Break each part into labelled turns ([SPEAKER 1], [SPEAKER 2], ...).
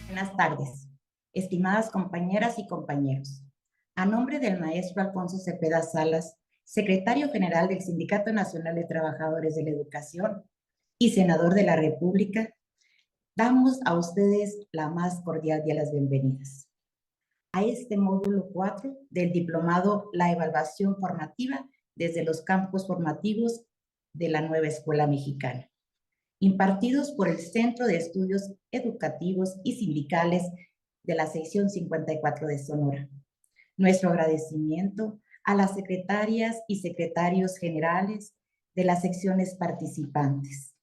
[SPEAKER 1] Buenas tardes, estimadas compañeras y compañeros. A nombre del maestro Alfonso Cepeda Salas, secretario general del Sindicato Nacional de Trabajadores de la Educación y senador de la República, damos a ustedes la más cordial de las bienvenidas a este módulo 4 del diplomado La Evaluación Formativa desde los campos formativos de la Nueva Escuela Mexicana, impartidos por el Centro de Estudios Educativos y Sindicales de la sección 54 de Sonora. Nuestro agradecimiento a las secretarias y secretarios generales de las secciones participantes,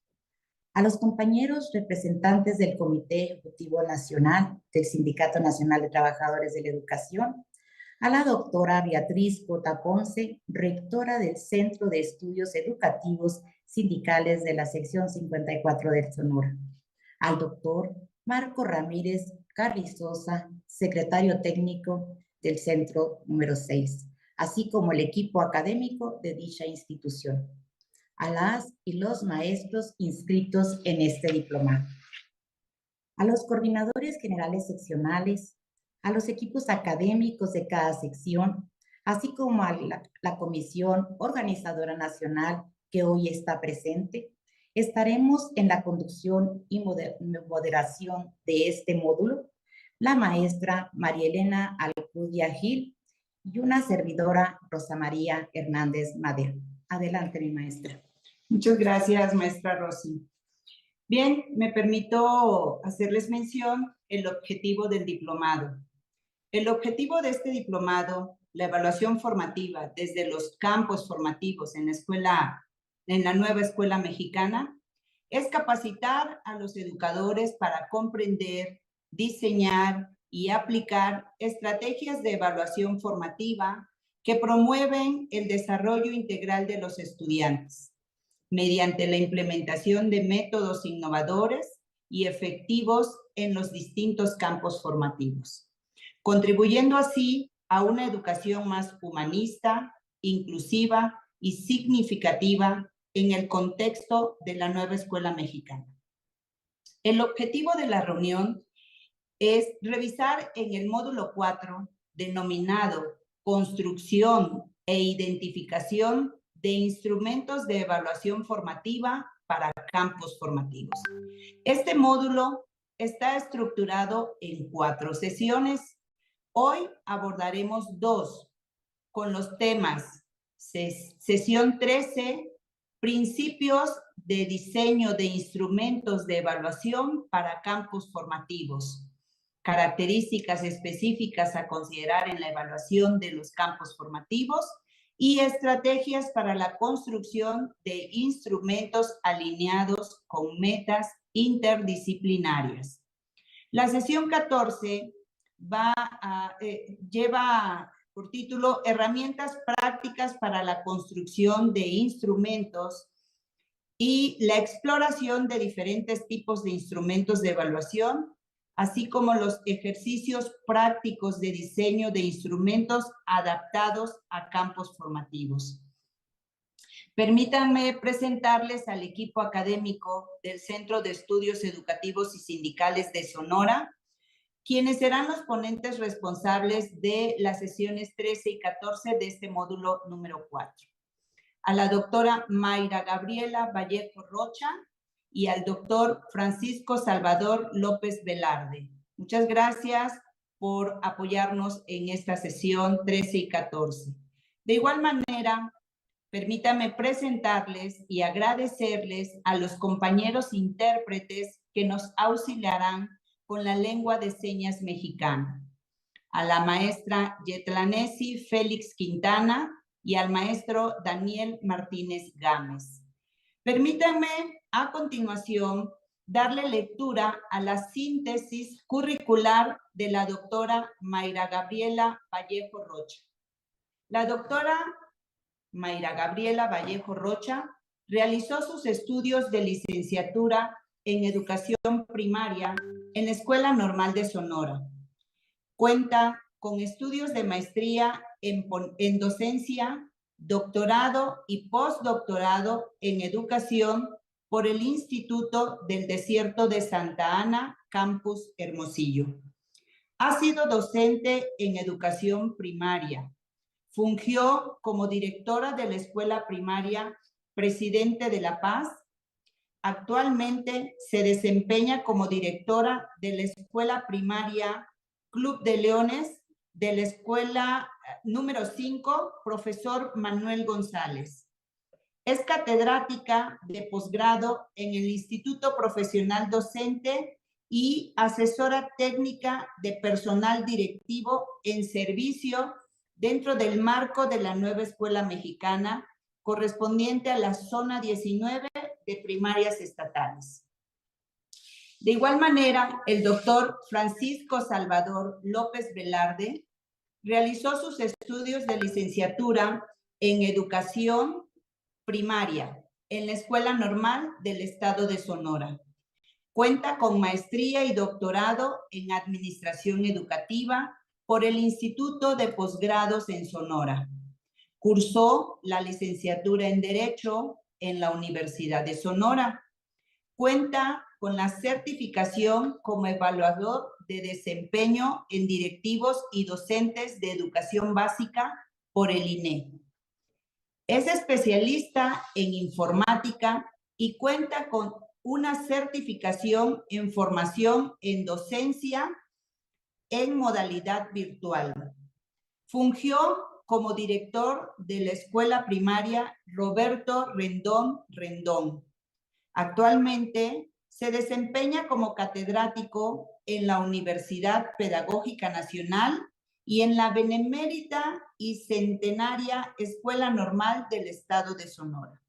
[SPEAKER 1] a los compañeros representantes del Comité Ejecutivo Nacional del Sindicato Nacional de Trabajadores de la Educación, a la doctora Beatriz Cota Ponce, rectora del Centro de Estudios Educativos Sindicales de la sección 54 de Sonora, al doctor Marco Ramírez Carrizosa, secretario técnico del centro número 6, así como el equipo académico de dicha institución, a las y los maestros inscritos en este diplomado, a los coordinadores generales seccionales, a los equipos académicos de cada sección, así como a la comisión organizadora nacional que hoy está presente. Estaremos en la conducción y moderación de este módulo la maestra María Elena Alcudia Gil y una servidora, Rosa María Hernández Madero. Adelante, mi maestra.
[SPEAKER 2] Muchas gracias, maestra Rosy. Bien, me permito hacerles mención el objetivo del diplomado. El objetivo de este diplomado, la evaluación formativa desde los campos formativos en la Nueva Escuela Mexicana, es capacitar a los educadores para comprender, diseñar y aplicar estrategias de evaluación formativa que promueven el desarrollo integral de los estudiantes, mediante la implementación de métodos innovadores y efectivos en los distintos campos formativos, contribuyendo así a una educación más humanista, inclusiva y significativa en el contexto de la Nueva Escuela Mexicana. El objetivo de la reunión es revisar en el módulo 4, denominado Construcción e Identificación de Instrumentos de Evaluación Formativa para Campos Formativos. Este módulo está estructurado en 4 sesiones. Hoy abordaremos 2, con los temas sesión 13, Principios de Diseño de Instrumentos de Evaluación para Campos Formativos, características específicas a considerar en la evaluación de los campos formativos y estrategias para la construcción de instrumentos alineados con metas interdisciplinarias. La sesión 14 lleva por título Herramientas prácticas para la construcción de instrumentos y la exploración de diferentes tipos de instrumentos de evaluación, así como los ejercicios prácticos de diseño de instrumentos adaptados a campos formativos. Permítanme presentarles al equipo académico del Centro de Estudios Educativos y Sindicales de Sonora, quienes serán los ponentes responsables de las sesiones 13 y 14 de este módulo número 4. A la doctora Mayra Gabriela Vallejo Rocha y al doctor Francisco Salvador López Velarde. Muchas gracias por apoyarnos en esta sesión 13 y 14. De igual manera, permítame presentarles y agradecerles a los compañeros intérpretes que nos auxiliarán con la lengua de señas mexicana, a la maestra Yetlanesi Félix Quintana y al maestro Daniel Martínez Gámez. Permítanme a continuación darle lectura a la síntesis curricular de la doctora Mayra Gabriela Vallejo Rocha. La doctora Mayra Gabriela Vallejo Rocha realizó sus estudios de licenciatura en educación primaria en la Escuela Normal de Sonora. Cuenta con estudios de maestría en docencia, doctorado y postdoctorado en educación por el Instituto del Desierto de Santa Ana, Campus Hermosillo. Ha sido docente en educación primaria. Fungió como directora de la escuela primaria Presidente de la Paz. Actualmente se desempeña como directora de la escuela primaria Club de Leones de la escuela número 5, profesor Manuel González. Es catedrática de posgrado en el Instituto Profesional Docente y asesora técnica de personal directivo en servicio dentro del marco de la nueva escuela mexicana correspondiente a la zona 19 de primarias estatales. De igual manera, el doctor Francisco Salvador López Velarde realizó sus estudios de licenciatura en educación primaria en la Escuela Normal del Estado de Sonora. Cuenta con maestría y doctorado en Administración Educativa por el Instituto de Posgrados en Sonora. Cursó la licenciatura en Derecho en la Universidad de Sonora. Cuenta con la certificación como evaluador de desempeño en directivos y docentes de educación básica por el INE. Es especialista en informática y cuenta con una certificación en formación en docencia en modalidad virtual. Fungió como director de la escuela primaria Roberto Rendón. Actualmente se desempeña como catedrático en la Universidad Pedagógica Nacional y en la Benemérita y Centenaria Escuela Normal del Estado de Sonora.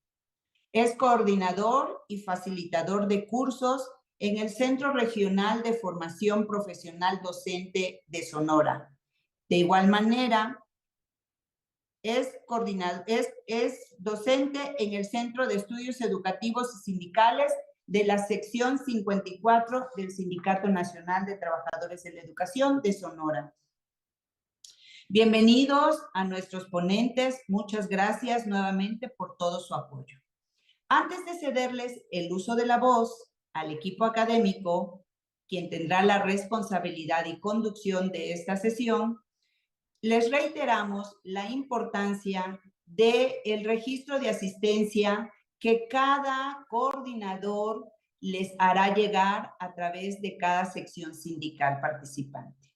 [SPEAKER 2] Es coordinador y facilitador de cursos en el Centro Regional de Formación Profesional Docente de Sonora. De igual manera, es docente en el Centro de Estudios Educativos y Sindicales de la sección 54 del Sindicato Nacional de Trabajadores de la Educación de Sonora. Bienvenidos a nuestros ponentes. Muchas gracias nuevamente por todo su apoyo. Antes de cederles el uso de la voz al equipo académico, quien tendrá la responsabilidad y conducción de esta sesión, les reiteramos la importancia del registro de asistencia que cada coordinador les hará llegar a través de cada sección sindical participante.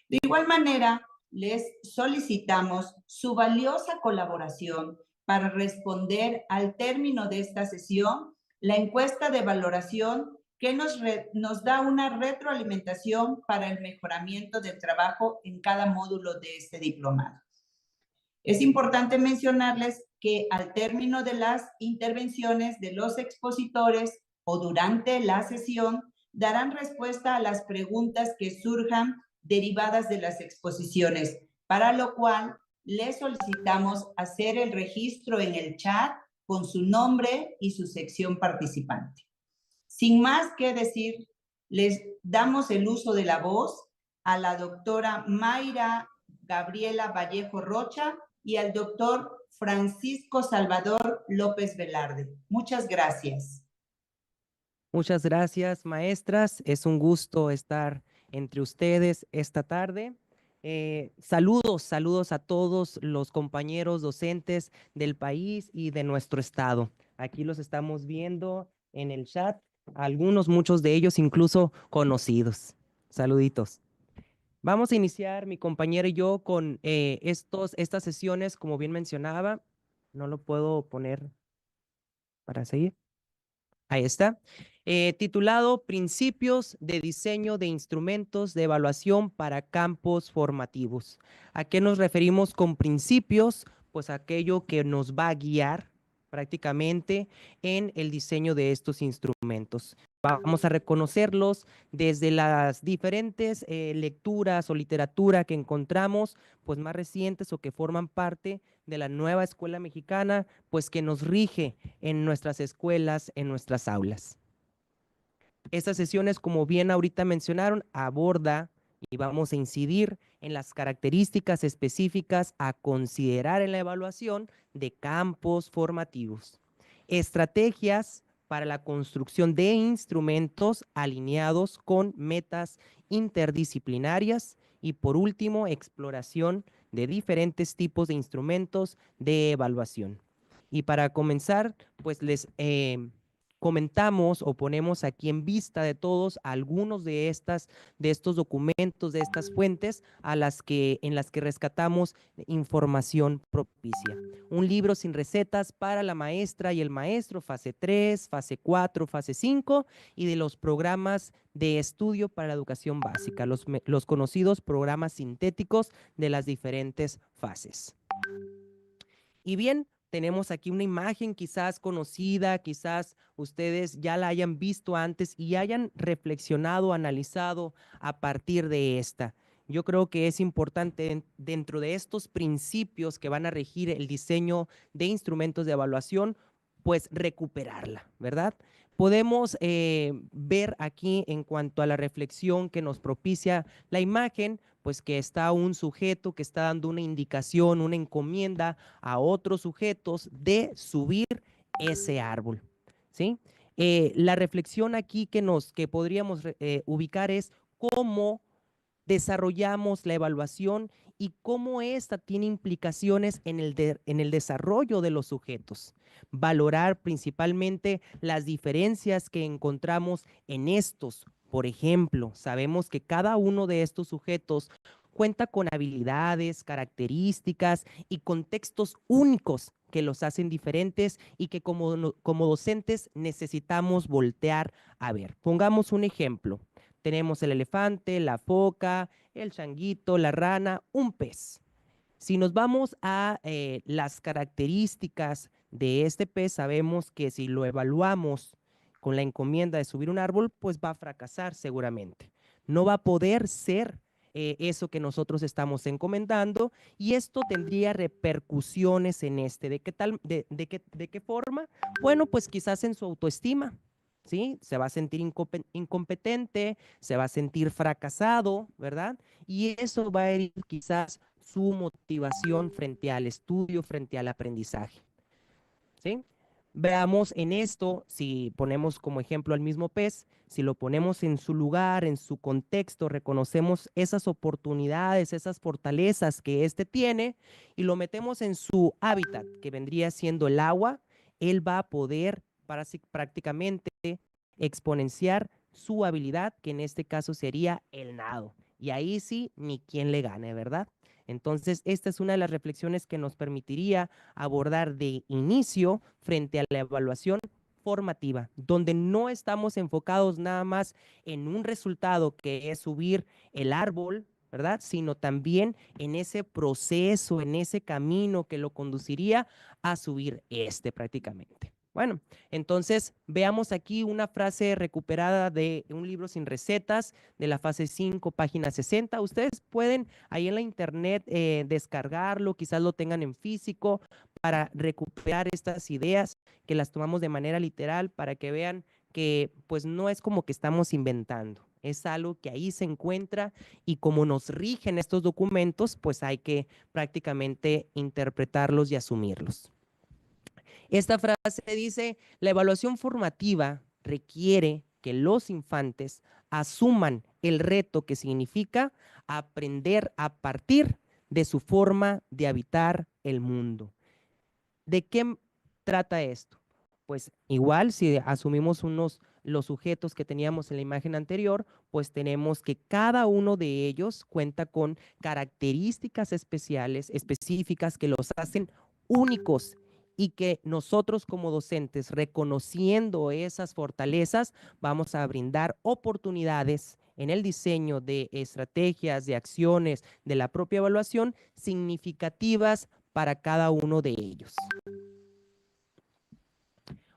[SPEAKER 2] De igual manera, les solicitamos su valiosa colaboración para responder al término de esta sesión la encuesta de valoración que nos da una retroalimentación para el mejoramiento del trabajo en cada módulo de este diplomado. Es importante mencionarles que al término de las intervenciones de los expositores o durante la sesión, darán respuesta a las preguntas que surjan derivadas de las exposiciones, para lo cual les solicitamos hacer el registro en el chat con su nombre y su sección participante. Sin más que decir, les damos el uso de la voz a la doctora Mayra Gabriela Vallejo Rocha y al doctor Francisco Salvador López Velarde. Muchas gracias.
[SPEAKER 3] Muchas gracias, maestras. Es un gusto estar entre ustedes esta tarde. Saludos a todos los compañeros docentes del país y de nuestro estado. Aquí los estamos viendo en el chat, muchos de ellos incluso conocidos. Saluditos. Vamos a iniciar, mi compañera y yo, con estas sesiones, como bien mencionaba. No lo puedo poner para seguir. Ahí está. Titulado Principios de diseño de instrumentos de evaluación para campos formativos. ¿A qué nos referimos con principios? Pues aquello que nos va a guiar prácticamente en el diseño de estos instrumentos. Vamos a reconocerlos desde las diferentes lecturas o literatura que encontramos, pues más recientes o que forman parte de la nueva escuela mexicana, pues que nos rige en nuestras escuelas, en nuestras aulas. Estas sesiones, como bien ahorita mencionaron, aborda y vamos a incidir en las características específicas a considerar en la evaluación de campos formativos, estrategias para la construcción de instrumentos alineados con metas interdisciplinarias y, por último, exploración de diferentes tipos de instrumentos de evaluación. Y para comenzar, pues les comentamos o ponemos aquí en vista de todos algunos de estos documentos, de estas fuentes en las que rescatamos información propicia. Un libro sin recetas para la maestra y el maestro, fase 3, fase 4, fase 5, y de los programas de estudio para la educación básica, los conocidos programas sintéticos de las diferentes fases. Y bien, tenemos aquí una imagen quizás conocida, quizás ustedes ya la hayan visto antes y hayan reflexionado, analizado a partir de esta. Yo creo que es importante dentro de estos principios que van a regir el diseño de instrumentos de evaluación, pues recuperarla, ¿verdad? Podemos ver aquí en cuanto a la reflexión que nos propicia la imagen, pues que está un sujeto que está dando una indicación, una encomienda a otros sujetos de subir ese árbol, ¿sí? La reflexión aquí que podríamos ubicar es cómo desarrollamos la evaluación y cómo esta tiene implicaciones en el desarrollo de los sujetos. Valorar principalmente las diferencias que encontramos en estos. Por ejemplo, sabemos que cada uno de estos sujetos cuenta con habilidades, características y contextos únicos que los hacen diferentes y que como docentes necesitamos voltear a ver. Pongamos un ejemplo. Tenemos el elefante, la foca, el changuito, la rana, un pez. Si nos vamos a las características de este pez, sabemos que si lo evaluamos con la encomienda de subir un árbol, pues va a fracasar seguramente. No va a poder ser eso que nosotros estamos encomendando, y esto tendría repercusiones en este. ¿De qué forma? Bueno, pues quizás en su autoestima. ¿Sí? Se va a sentir incompetente, se va a sentir fracasado, ¿verdad? Y eso va a herir quizás su motivación frente al estudio, frente al aprendizaje, ¿sí? Veamos en esto, si ponemos como ejemplo al mismo pez, si lo ponemos en su lugar, en su contexto, reconocemos esas oportunidades, esas fortalezas que éste tiene y lo metemos en su hábitat, que vendría siendo el agua, él va a poder prácticamente exponenciar su habilidad, que en este caso sería el nado. Y ahí sí, ni quien le gane, ¿verdad? Entonces, esta es una de las reflexiones que nos permitiría abordar de inicio frente a la evaluación formativa, donde no estamos enfocados nada más en un resultado que es subir el árbol, ¿verdad? Sino también en ese proceso, en ese camino que lo conduciría a subir prácticamente. Bueno, entonces veamos aquí una frase recuperada de un libro sin recetas de la fase 5, página 60. Ustedes pueden ahí en la internet descargarlo, quizás lo tengan en físico para recuperar estas ideas que las tomamos de manera literal para que vean que pues no es como que estamos inventando, es algo que ahí se encuentra y como nos rigen estos documentos, pues hay que prácticamente interpretarlos y asumirlos. Esta frase dice: la evaluación formativa requiere que los infantes asuman el reto que significa aprender a partir de su forma de habitar el mundo. ¿De qué trata esto? Pues igual si asumimos los sujetos que teníamos en la imagen anterior, pues tenemos que cada uno de ellos cuenta con características específicas que los hacen únicos y que nosotros como docentes, reconociendo esas fortalezas, vamos a brindar oportunidades en el diseño de estrategias, de acciones, de la propia evaluación significativas para cada uno de ellos.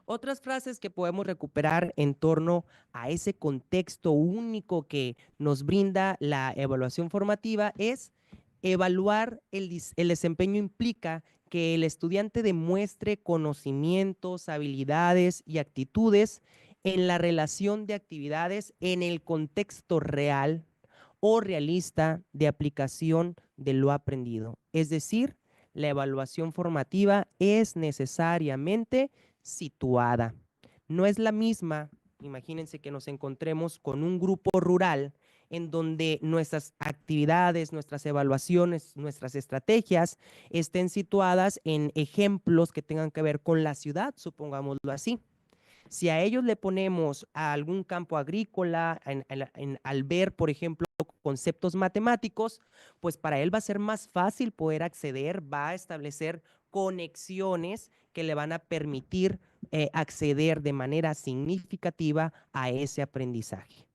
[SPEAKER 3] Otras frases que podemos recuperar en torno a ese contexto único que nos brinda la evaluación formativa es: evaluar el desempeño implica que el estudiante demuestre conocimientos, habilidades y actitudes en la relación de actividades en el contexto real o realista de aplicación de lo aprendido. Es decir, la evaluación formativa es necesariamente situada. no es la misma. Imagínense que nos encontremos con un grupo rural en donde nuestras actividades, nuestras evaluaciones, nuestras estrategias estén situadas en ejemplos que tengan que ver con la ciudad, supongámoslo así. Si a ellos le ponemos a algún campo agrícola, al ver, por ejemplo, conceptos matemáticos, pues para él va a ser más fácil poder acceder, va a establecer conexiones que le van a permitir acceder de manera significativa a ese aprendizaje.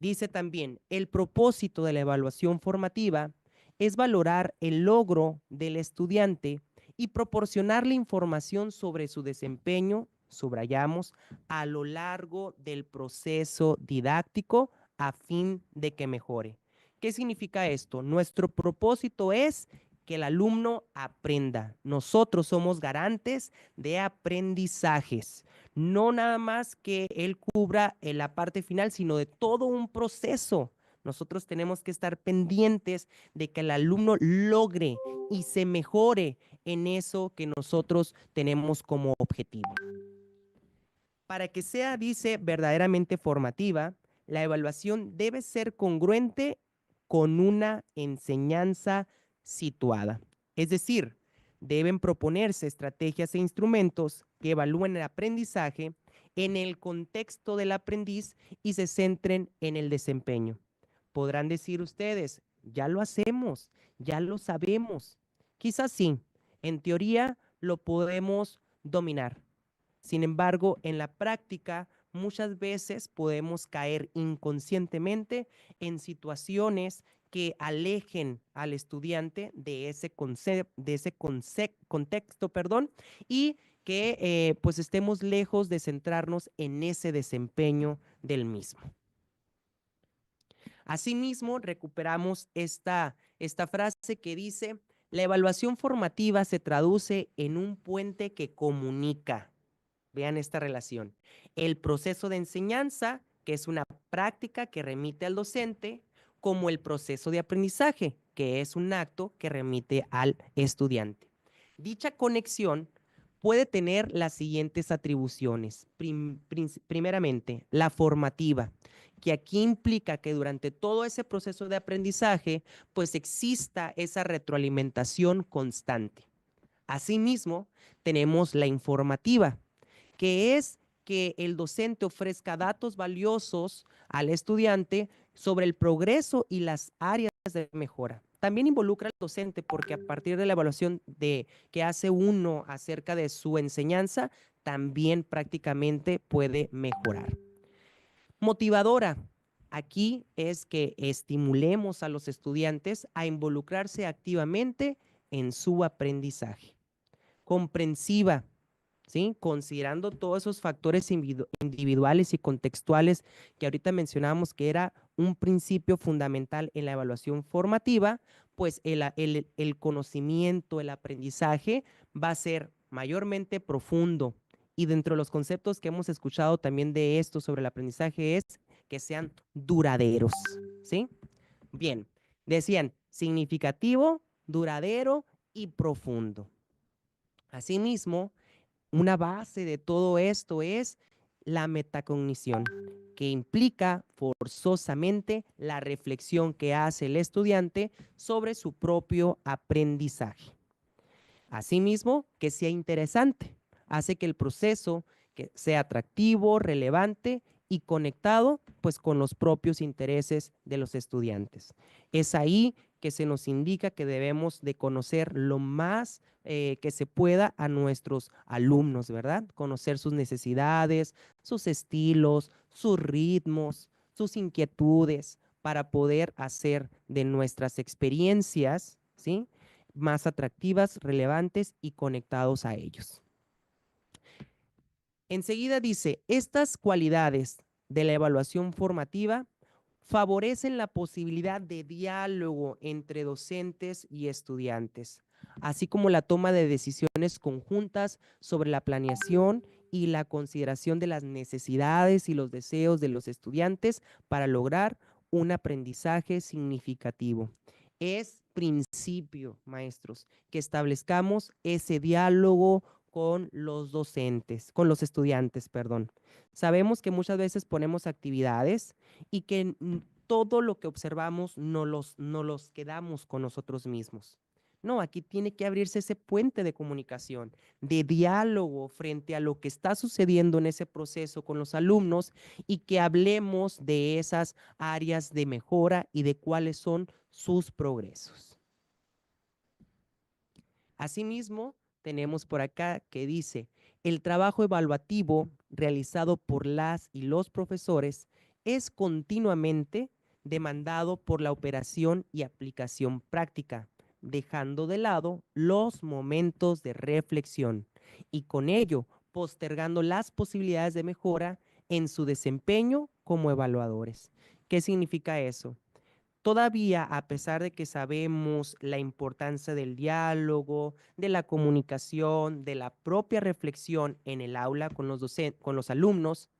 [SPEAKER 3] Dice también, el propósito de la evaluación formativa es valorar el logro del estudiante y proporcionarle información sobre su desempeño, subrayamos, a lo largo del proceso didáctico a fin de que mejore. ¿Qué significa esto? Nuestro propósito es que el alumno aprenda. Nosotros somos garantes de aprendizajes. No nada más que él cubra en la parte final, sino de todo un proceso. Nosotros tenemos que estar pendientes de que el alumno logre y se mejore en eso que nosotros tenemos como objetivo. Para que sea, dice, verdaderamente formativa, la evaluación debe ser congruente con una enseñanza situada. Es decir, deben proponerse estrategias e instrumentos que evalúen el aprendizaje en el contexto del aprendiz y se centren en el desempeño. Podrán decir ustedes, ya lo hacemos, ya lo sabemos. Quizás sí, en teoría lo podemos dominar. Sin embargo, en la práctica, muchas veces podemos caer inconscientemente en situaciones que alejen al estudiante de ese contexto, y que pues estemos lejos de centrarnos en ese desempeño del mismo. Asimismo, recuperamos esta frase que dice, la evaluación formativa se traduce en un puente que comunica. Vean esta relación. El proceso de enseñanza, que es una práctica que remite al docente, como el proceso de aprendizaje, que es un acto que remite al estudiante. Dicha conexión puede tener las siguientes atribuciones. Primeramente, la formativa, que aquí implica que durante todo ese proceso de aprendizaje, pues exista esa retroalimentación constante. Asimismo, tenemos la informativa, que es que el docente ofrezca datos valiosos al estudiante sobre el progreso y las áreas de mejora. También involucra al docente porque a partir de la evaluación que hace uno acerca de su enseñanza, también prácticamente puede mejorar. Motivadora. Aquí es que estimulemos a los estudiantes a involucrarse activamente en su aprendizaje. Comprensiva. ¿Sí? Considerando todos esos factores individuales y contextuales que ahorita mencionábamos que era un principio fundamental en la evaluación formativa, pues el conocimiento, el aprendizaje va a ser mayormente profundo. Y dentro de los conceptos que hemos escuchado también de esto sobre el aprendizaje es que sean duraderos, ¿sí? Bien, decían significativo, duradero y profundo. Asimismo, una base de todo esto es la metacognición, que implica forzosamente la reflexión que hace el estudiante sobre su propio aprendizaje. Asimismo, que sea interesante, hace que el proceso que sea atractivo, relevante y conectado pues con los propios intereses de los estudiantes. Es ahí que se nos indica que debemos de conocer lo más que se pueda a nuestros alumnos, ¿verdad? Conocer sus necesidades, sus estilos, sus ritmos, sus inquietudes, para poder hacer de nuestras experiencias, ¿sí?, más atractivas, relevantes y conectados a ellos. Enseguida dice, estas cualidades de la evaluación formativa favorecen la posibilidad de diálogo entre docentes y estudiantes, así como la toma de decisiones conjuntas sobre la planeación y la consideración de las necesidades y los deseos de los estudiantes para lograr un aprendizaje significativo. Es principio, maestros, que establezcamos ese diálogo con los docentes, con los estudiantes, perdón. Sabemos que muchas veces ponemos actividades y que todo lo que observamos no los quedamos con nosotros mismos. No, aquí tiene que abrirse ese puente de comunicación, de diálogo frente a lo que está sucediendo en ese proceso con los alumnos y que hablemos de esas áreas de mejora y de cuáles son sus progresos. Asimismo, tenemos por acá que dice, el trabajo evaluativo realizado por las y los profesores es continuamente demandado por la operación y aplicación práctica, dejando de lado los momentos de reflexión y con ello postergando las posibilidades de mejora en su desempeño como evaluadores. ¿Qué significa eso? Todavía, a pesar de que sabemos la importancia del diálogo, de la comunicación, de la propia reflexión en el aula con con los alumnos,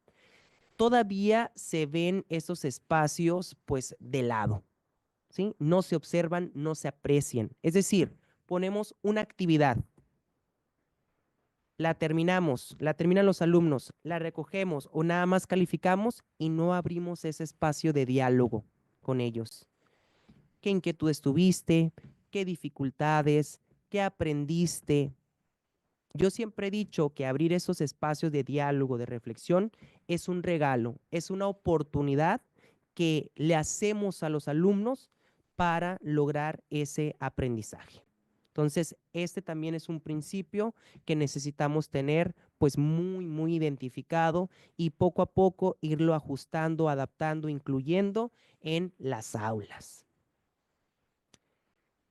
[SPEAKER 3] todavía se ven esos espacios pues de lado, ¿sí? No se observan, no se aprecian. Es decir, ponemos una actividad, la terminamos, la terminan los alumnos, la recogemos o nada más calificamos y no abrimos ese espacio de diálogo con ellos. ¿Qué inquietudes tuviste? ¿Qué dificultades? ¿Qué aprendiste? Yo siempre he dicho que abrir esos espacios de diálogo, de reflexión, es un regalo, es una oportunidad que le hacemos a los alumnos para lograr ese aprendizaje. Entonces, este también es un principio que necesitamos tener pues muy identificado y poco a poco irlo ajustando, adaptando, incluyendo en las aulas.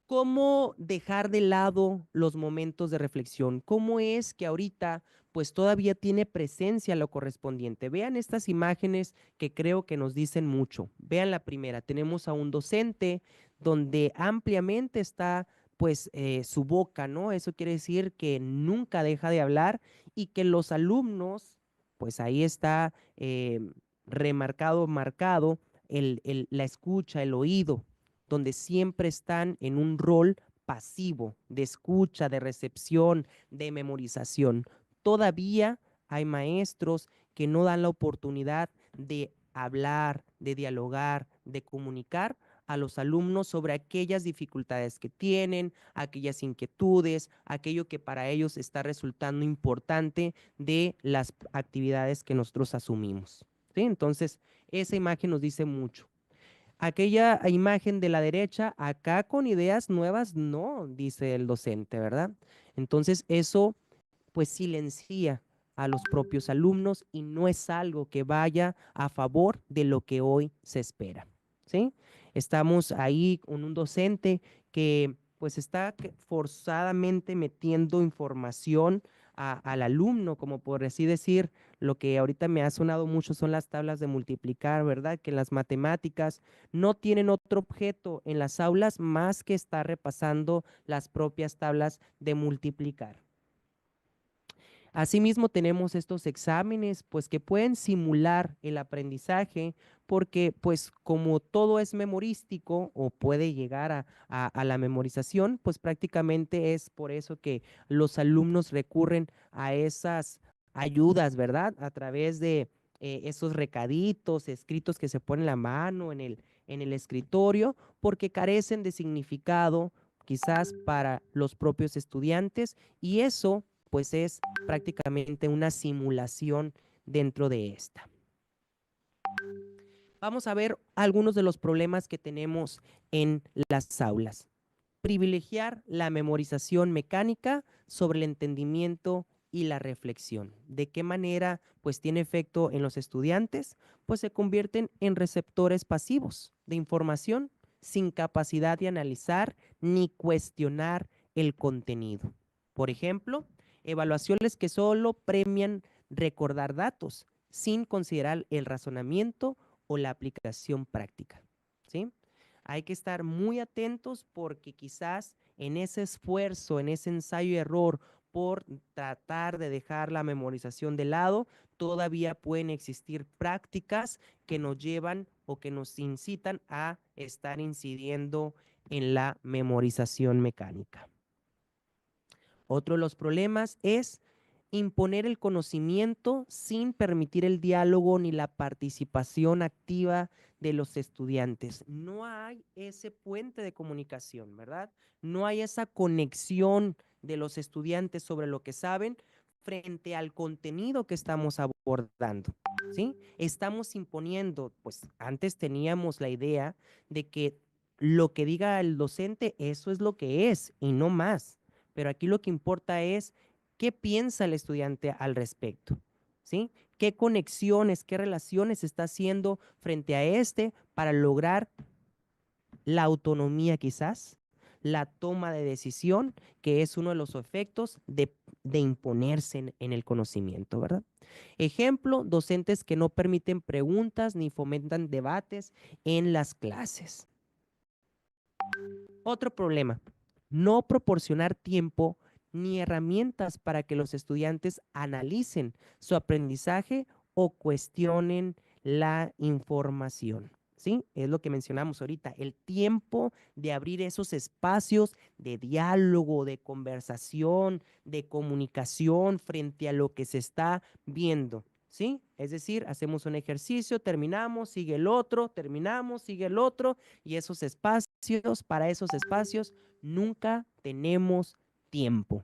[SPEAKER 3] ¿Cómo dejar de lado los momentos de reflexión? ¿Cómo es que ahorita pues todavía tiene presencia lo correspondiente? Vean estas imágenes que creo que nos dicen mucho. Vean la primera, tenemos a un docente donde ampliamente está pues su boca, ¿no? Eso quiere decir que nunca deja de hablar y que los alumnos, pues ahí está marcado la escucha, el oído, donde siempre están en un rol pasivo, de escucha, de recepción, de memorización. Todavía hay maestros que no dan la oportunidad de hablar, de dialogar, de comunicar a los alumnos sobre aquellas dificultades que tienen, aquellas inquietudes, aquello que para ellos está resultando importante de las actividades que nosotros asumimos. ¿Sí? Entonces, esa imagen nos dice mucho. Aquella imagen de la derecha, acá con ideas nuevas, no, dice el docente, ¿verdad? Entonces eso pues silencia a los propios alumnos y no es algo que vaya a favor de lo que hoy se espera, ¿sí? Estamos ahí con un docente que pues está forzadamente metiendo información al alumno, como por así decir, lo que ahorita me ha sonado mucho son las tablas de multiplicar, ¿verdad? Que las matemáticas no tienen otro objeto en las aulas más que estar repasando las propias tablas de multiplicar. Asimismo, tenemos estos exámenes, pues que pueden simular el aprendizaje, porque pues como todo es memorístico o puede llegar a la memorización, pues prácticamente es por eso que los alumnos recurren a esas ayudas, ¿verdad? A través de esos recaditos escritos que se ponen en la mano, en el escritorio, porque carecen de significado quizás para los propios estudiantes y eso pues es prácticamente una simulación dentro de esta. Vamos a ver algunos de los problemas que tenemos en las aulas. Privilegiar la memorización mecánica sobre el entendimiento y la reflexión. ¿De qué manera pues tiene efecto en los estudiantes? Pues se convierten en receptores pasivos de información sin capacidad de analizar ni cuestionar el contenido. Por ejemplo, evaluaciones que solo premian recordar datos sin considerar el razonamiento o la aplicación práctica, ¿sí? Hay que estar muy atentos porque quizás en ese esfuerzo, en ese ensayo y error por tratar de dejar la memorización de lado, todavía pueden existir prácticas que nos llevan o que nos incitan a estar incidiendo en la memorización mecánica. Otro de los problemas es imponer el conocimiento sin permitir el diálogo ni la participación activa de los estudiantes. No hay ese puente de comunicación, ¿verdad? No hay esa conexión de los estudiantes sobre lo que saben frente al contenido que estamos abordando, ¿sí? Estamos imponiendo, pues antes teníamos la idea de que lo que diga el docente, eso es lo que es y no más. Pero aquí lo que importa es qué piensa el estudiante al respecto, ¿sí? ¿Qué conexiones, qué relaciones está haciendo frente a para lograr la autonomía quizás, la toma de decisión, que es uno de los efectos de imponerse en el conocimiento, ¿verdad? Ejemplo, docentes que no permiten preguntas ni fomentan debates en las clases. Otro problema, no proporcionar tiempo ni herramientas para que los estudiantes analicen su aprendizaje o cuestionen la información. ¿Sí? Es lo que mencionamos ahorita, el tiempo de abrir esos espacios de diálogo, de conversación, de comunicación frente a lo que se está viendo. ¿Sí? Es decir, hacemos un ejercicio, terminamos, sigue el otro, terminamos, sigue el otro, y para esos espacios, nunca tenemos tiempo.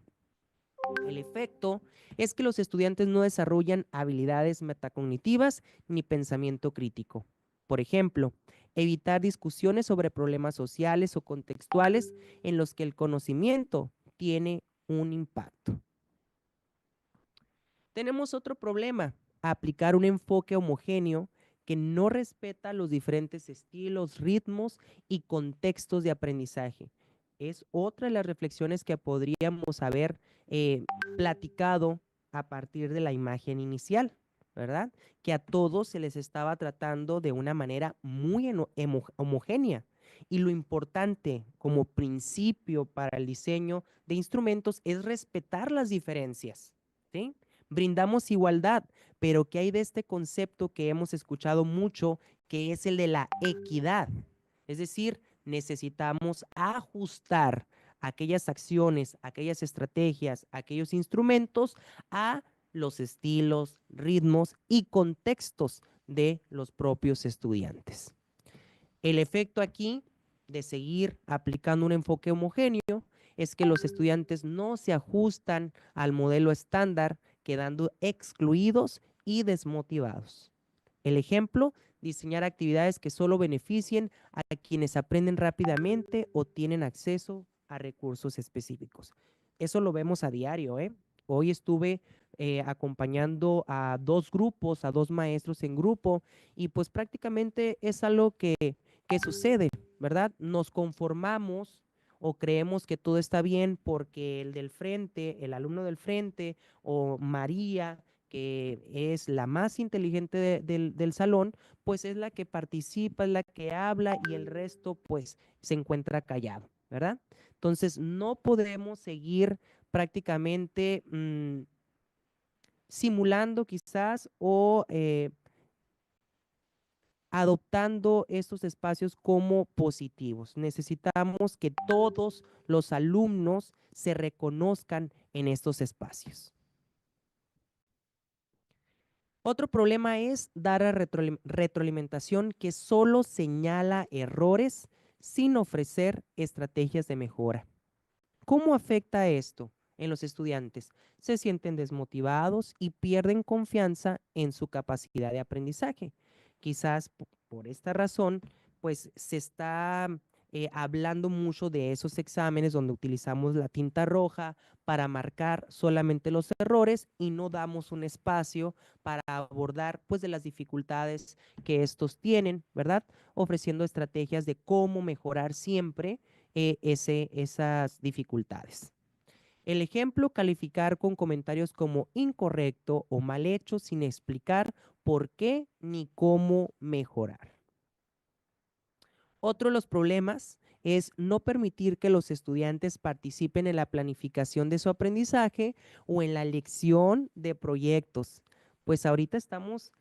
[SPEAKER 3] El efecto es que los estudiantes no desarrollan habilidades metacognitivas ni pensamiento crítico. Por ejemplo, evitar discusiones sobre problemas sociales o contextuales en los que el conocimiento tiene un impacto. Tenemos otro problema, aplicar un enfoque homogéneo que no respeta los diferentes estilos, ritmos y contextos de aprendizaje. Es otra de las reflexiones que podríamos haber platicado a partir de la imagen inicial, ¿verdad? Que a todos se les estaba tratando de una manera muy homogénea. Y lo importante como principio para el diseño de instrumentos es respetar las diferencias, ¿sí? Brindamos igualdad, pero ¿qué hay de este concepto que hemos escuchado mucho, que es el de la equidad? Es decir, necesitamos ajustar aquellas acciones, aquellas estrategias, aquellos instrumentos a los estilos, ritmos y contextos de los propios estudiantes. El efecto aquí de seguir aplicando un enfoque homogéneo es que los estudiantes no se ajustan al modelo estándar, quedando excluidos y desmotivados. El ejemplo, diseñar actividades que solo beneficien a quienes aprenden rápidamente o tienen acceso a recursos específicos. Eso lo vemos a diario, ¿eh? Hoy estuve acompañando a 2 grupos, a 2 maestros en grupo, y pues prácticamente es algo que sucede, ¿verdad? Nos conformamos o creemos que todo está bien porque el del frente, el alumno del frente o María, que es la más inteligente del salón, pues es la que participa, es la que habla y el resto pues se encuentra callado, ¿verdad? Entonces no podemos seguir prácticamente simulando quizás o adoptando estos espacios como positivos. Necesitamos que todos los alumnos se reconozcan en estos espacios. Otro problema es dar a retroalimentación que solo señala errores sin ofrecer estrategias de mejora. ¿Cómo afecta esto en los estudiantes? Se sienten desmotivados y pierden confianza en su capacidad de aprendizaje. Quizás por esta razón, pues se está hablando mucho de esos exámenes donde utilizamos la tinta roja para marcar solamente los errores y no damos un espacio para abordar pues de las dificultades que estos tienen, ¿verdad? Ofreciendo estrategias de cómo mejorar siempre esas dificultades. El ejemplo, calificar con comentarios como incorrecto o mal hecho sin explicar por qué ni cómo mejorar. Otro de los problemas es no permitir que los estudiantes participen en la planificación de su aprendizaje o en la elección de proyectos. Pues ahorita estamos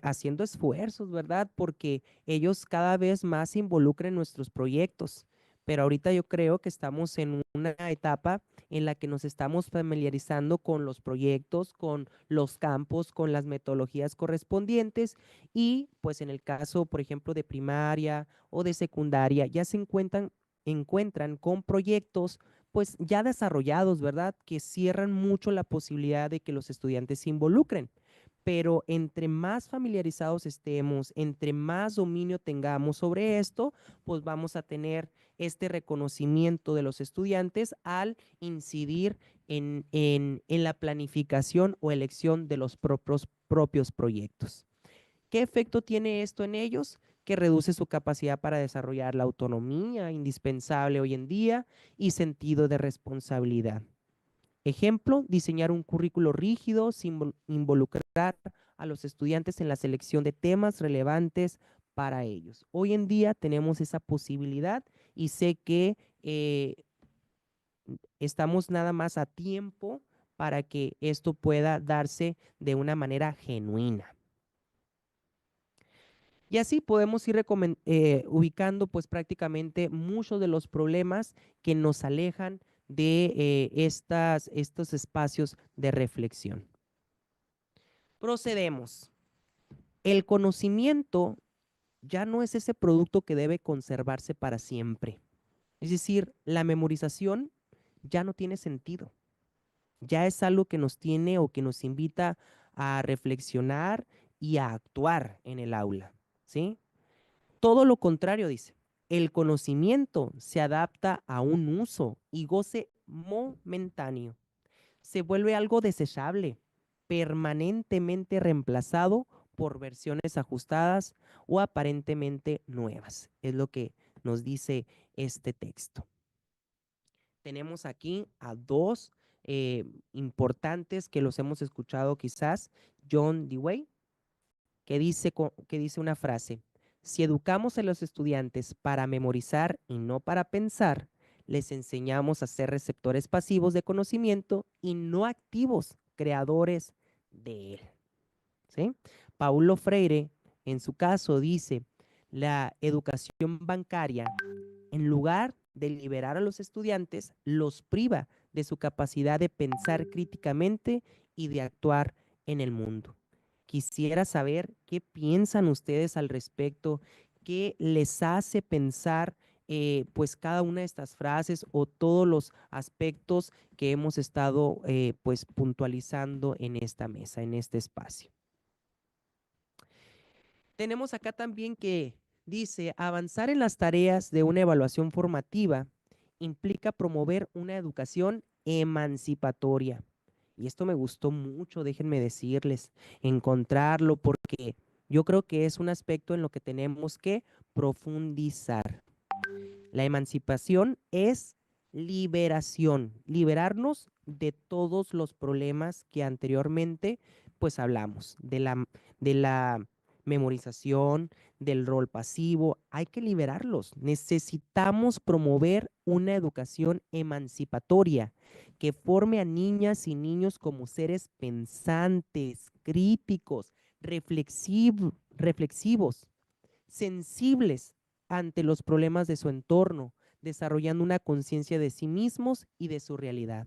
[SPEAKER 3] haciendo esfuerzos, ¿verdad? Porque ellos cada vez más se involucran en nuestros proyectos. pero ahorita yo creo que estamos en una etapa en la que nos estamos familiarizando con los proyectos, con los campos, con las metodologías correspondientes y pues en el caso, por ejemplo, de primaria o de secundaria, ya se encuentran con proyectos pues ya desarrollados, ¿verdad? Que cierran mucho la posibilidad de que los estudiantes se involucren. Pero entre más familiarizados estemos, entre más dominio tengamos sobre esto, pues vamos a tener este reconocimiento de los estudiantes al incidir en la planificación o elección de los propios proyectos. ¿Qué efecto tiene esto en ellos? Que reduce su capacidad para desarrollar la autonomía indispensable hoy en día y sentido de responsabilidad. Ejemplo, diseñar un currículo rígido sin involucrar a los estudiantes en la selección de temas relevantes para ellos. Hoy en día tenemos esa posibilidad y sé que estamos nada más a tiempo para que esto pueda darse de una manera genuina. Y así podemos ir ubicando pues prácticamente muchos de los problemas que nos alejan de estos espacios de reflexión. Procedemos. El conocimiento ya no es ese producto que debe conservarse para siempre. Es decir, la memorización ya no tiene sentido. Ya es algo que nos tiene o que nos invita a reflexionar y a actuar en el aula, ¿sí? Todo lo contrario, dice. El conocimiento se adapta a un uso y goce momentáneo. Se vuelve algo desechable, permanentemente reemplazado por versiones ajustadas o aparentemente nuevas. Es lo que nos dice este texto. Tenemos aquí a dos importantes que los hemos escuchado quizás, John Dewey, que dice una frase: si educamos a los estudiantes para memorizar y no para pensar, les enseñamos a ser receptores pasivos de conocimiento y no activos creadores de él. ¿Sí? Paulo Freire, en su caso, dice: la educación bancaria, en lugar de liberar a los estudiantes, los priva de su capacidad de pensar críticamente y de actuar en el mundo. Quisiera saber qué piensan ustedes al respecto, qué les hace pensar pues cada una de estas frases o todos los aspectos que hemos estado pues puntualizando en esta mesa, en este espacio. Tenemos acá también que dice: avanzar en las tareas de una evaluación formativa implica promover una educación emancipatoria. Y esto me gustó mucho, déjenme decirles, encontrarlo, porque yo creo que es un aspecto en lo que tenemos que profundizar. La emancipación es liberación, liberarnos de todos los problemas que anteriormente pues hablamos, de la memorización, del rol pasivo. Hay que liberarlos. Necesitamos promover una educación emancipatoria que forme a niñas y niños como seres pensantes, críticos, reflexivos, sensibles ante los problemas de su entorno, desarrollando una conciencia de sí mismos y de su realidad.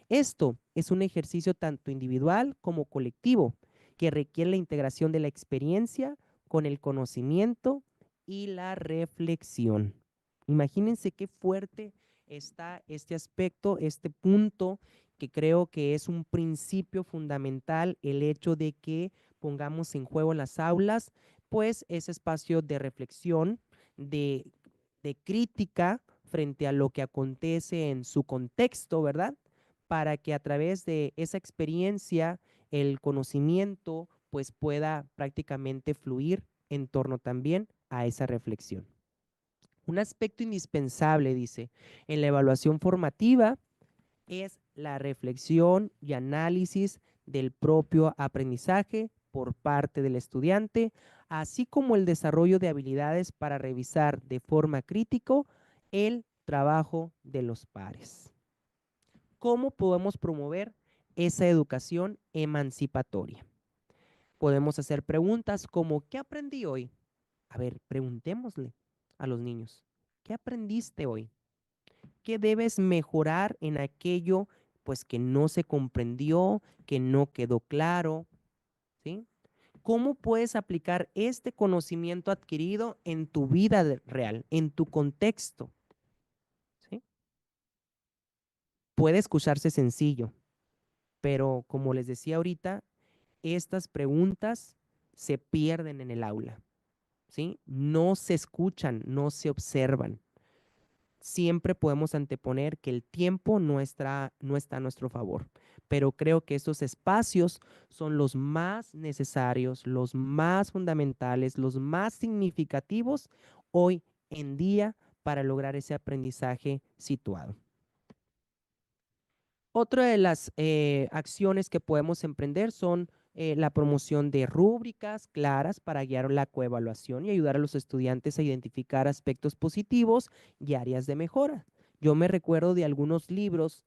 [SPEAKER 3] Esto es un ejercicio tanto individual como colectivo que requiere la integración de la experiencia con el conocimiento y la reflexión. Imagínense qué fuerte está este aspecto, este punto, que creo que es un principio fundamental, el hecho de que pongamos en juego en las aulas pues ese espacio de reflexión, de, de crítica frente a lo que acontece en su contexto, ¿verdad? Para que a través de esa experiencia el conocimiento pues pueda prácticamente fluir en torno también a esa reflexión. Un aspecto indispensable, dice, en la evaluación formativa es la reflexión y análisis del propio aprendizaje por parte del estudiante, así como el desarrollo de habilidades para revisar de forma crítica el trabajo de los pares. ¿Cómo podemos promover esa educación emancipatoria? Podemos hacer preguntas como: ¿qué aprendí hoy? A ver, preguntémosle a los niños. ¿Qué aprendiste hoy? ¿Qué debes mejorar en aquello pues que no se comprendió, que no quedó claro? ¿Sí? ¿Cómo puedes aplicar este conocimiento adquirido en tu vida real, en tu contexto? ¿Sí? Puede escucharse sencillo, pero como les decía ahorita, estas preguntas se pierden en el aula, ¿sí? No se escuchan, no se observan. Siempre podemos anteponer que el tiempo no está a nuestro favor, pero creo que estos espacios son los más necesarios, los más fundamentales, los más significativos hoy en día para lograr ese aprendizaje situado. Otra de las acciones que podemos emprender son la promoción de rúbricas claras para guiar la coevaluación y ayudar a los estudiantes a identificar aspectos positivos y áreas de mejora. Yo me recuerdo de algunos libros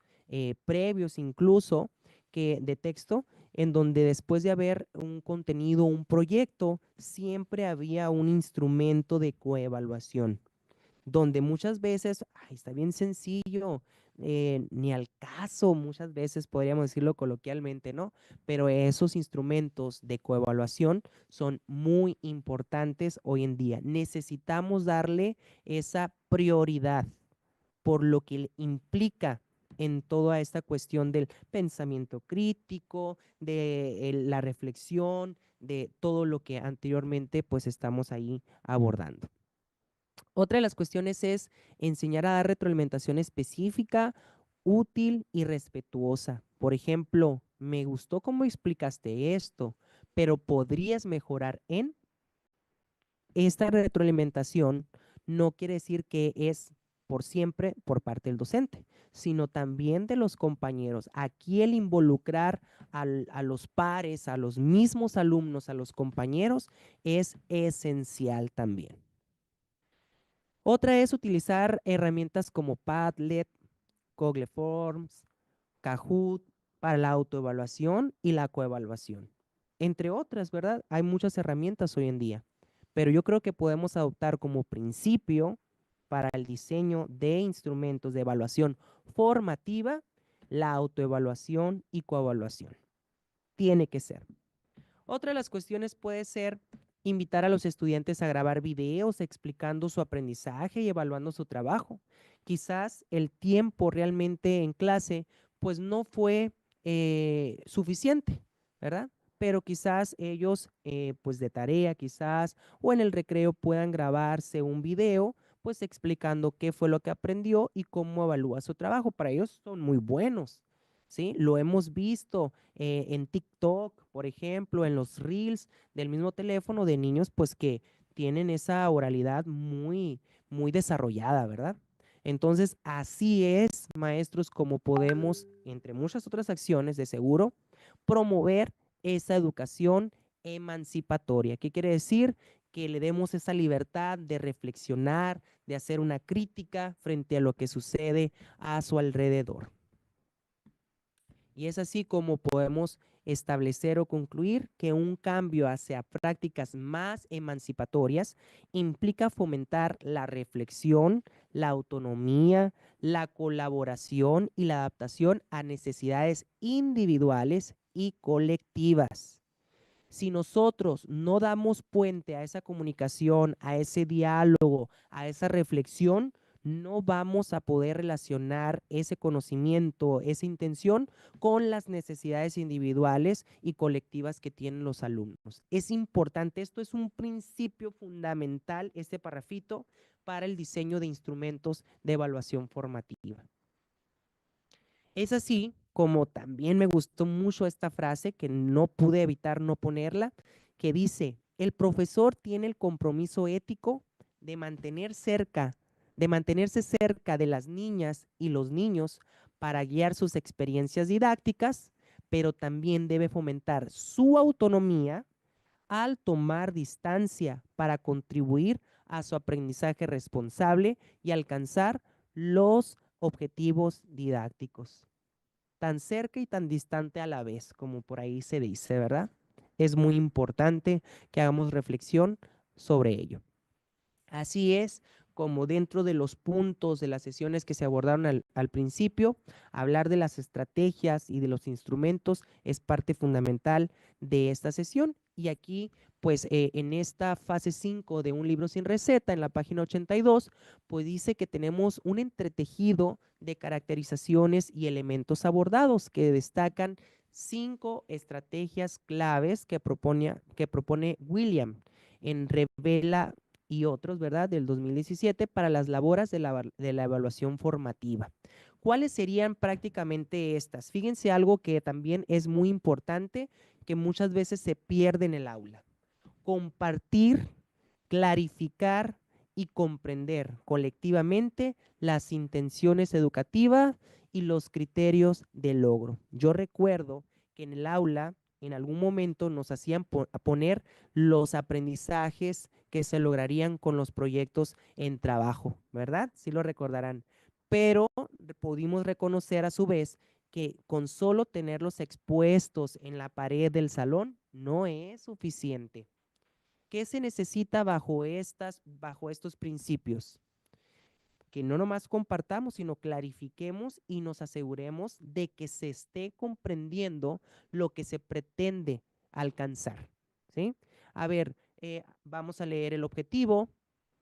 [SPEAKER 3] previos incluso de texto en donde después de haber un contenido, un proyecto, siempre había un instrumento de coevaluación donde muchas veces, ay, está bien sencillo, ni al caso, muchas veces podríamos decirlo coloquialmente, ¿no? Pero esos instrumentos de coevaluación son muy importantes hoy en día. Necesitamos darle esa prioridad por lo que implica en toda esta cuestión del pensamiento crítico, de la reflexión, de todo lo que anteriormente pues estamos ahí abordando. Otra de las cuestiones es enseñar a dar retroalimentación específica, útil y respetuosa. Por ejemplo, me gustó cómo explicaste esto, pero podrías mejorar en esta retroalimentación. No quiere decir que es por siempre por parte del docente, sino también de los compañeros. Aquí el involucrar a los pares, a los mismos alumnos, a los compañeros, es esencial también. Otra es utilizar herramientas como Padlet, Google Forms, Kahoot para la autoevaluación y la coevaluación. Entre otras, ¿verdad? Hay muchas herramientas hoy en día, pero yo creo que podemos adoptar como principio para el diseño de instrumentos de evaluación formativa la autoevaluación y coevaluación. Tiene que ser. Otra de las cuestiones puede ser invitar a los estudiantes a grabar videos explicando su aprendizaje y evaluando su trabajo. Quizás el tiempo realmente en clase pues no fue suficiente, ¿verdad? Pero quizás ellos pues de tarea quizás o en el recreo puedan grabarse un video pues explicando qué fue lo que aprendió y cómo evalúa su trabajo. Para ellos son muy buenos, ¿sí? Lo hemos visto en TikTok, por ejemplo, en los reels del mismo teléfono de niños, pues que tienen esa oralidad muy, muy desarrollada, ¿verdad? Entonces, así es, maestros, como podemos, entre muchas otras acciones, de seguro, promover esa educación emancipatoria. ¿Qué quiere decir? Que le demos esa libertad de reflexionar, de hacer una crítica frente a lo que sucede a su alrededor. Y es así como podemos establecer o concluir que un cambio hacia prácticas más emancipatorias implica fomentar la reflexión, la autonomía, la colaboración y la adaptación a necesidades individuales y colectivas. Si nosotros no damos puente a esa comunicación, a ese diálogo, a esa reflexión, no vamos a poder relacionar ese conocimiento, esa intención con las necesidades individuales y colectivas que tienen los alumnos. Es importante, esto es un principio fundamental, este parrafito, para el diseño de instrumentos de evaluación formativa. Es así como también me gustó mucho esta frase, que no pude evitar no ponerla, que dice: el profesor tiene el compromiso ético de mantenerse cerca de las niñas y los niños para guiar sus experiencias didácticas, pero también debe fomentar su autonomía al tomar distancia para contribuir a su aprendizaje responsable y alcanzar los objetivos didácticos. Tan cerca y tan distante a la vez, como por ahí se dice, ¿verdad? Es muy importante que hagamos reflexión sobre ello. Así es como dentro de los puntos de las sesiones que se abordaron al principio, hablar de las estrategias y de los instrumentos es parte fundamental de esta sesión. Y aquí, pues en esta fase 5 de un libro sin receta, en la página 82, pues dice que tenemos un entretejido de caracterizaciones y elementos abordados que destacan 5 estrategias claves que propone William en Revela y otros, ¿verdad?, del 2017 para las labores de la evaluación formativa. ¿Cuáles serían prácticamente estas? Fíjense algo que también es muy importante, que muchas veces se pierde en el aula. Compartir, clarificar y comprender colectivamente las intenciones educativas y los criterios de logro. Yo recuerdo que en el aula en algún momento nos hacían poner los aprendizajes que se lograrían con los proyectos en trabajo, ¿verdad? Sí lo recordarán. Pero pudimos reconocer a su vez que con solo tenerlos expuestos en la pared del salón no es suficiente. ¿Qué se necesita bajo estos principios? Que no nomás compartamos, sino clarifiquemos y nos aseguremos de que se esté comprendiendo lo que se pretende alcanzar, ¿sí? A ver, vamos a leer el objetivo,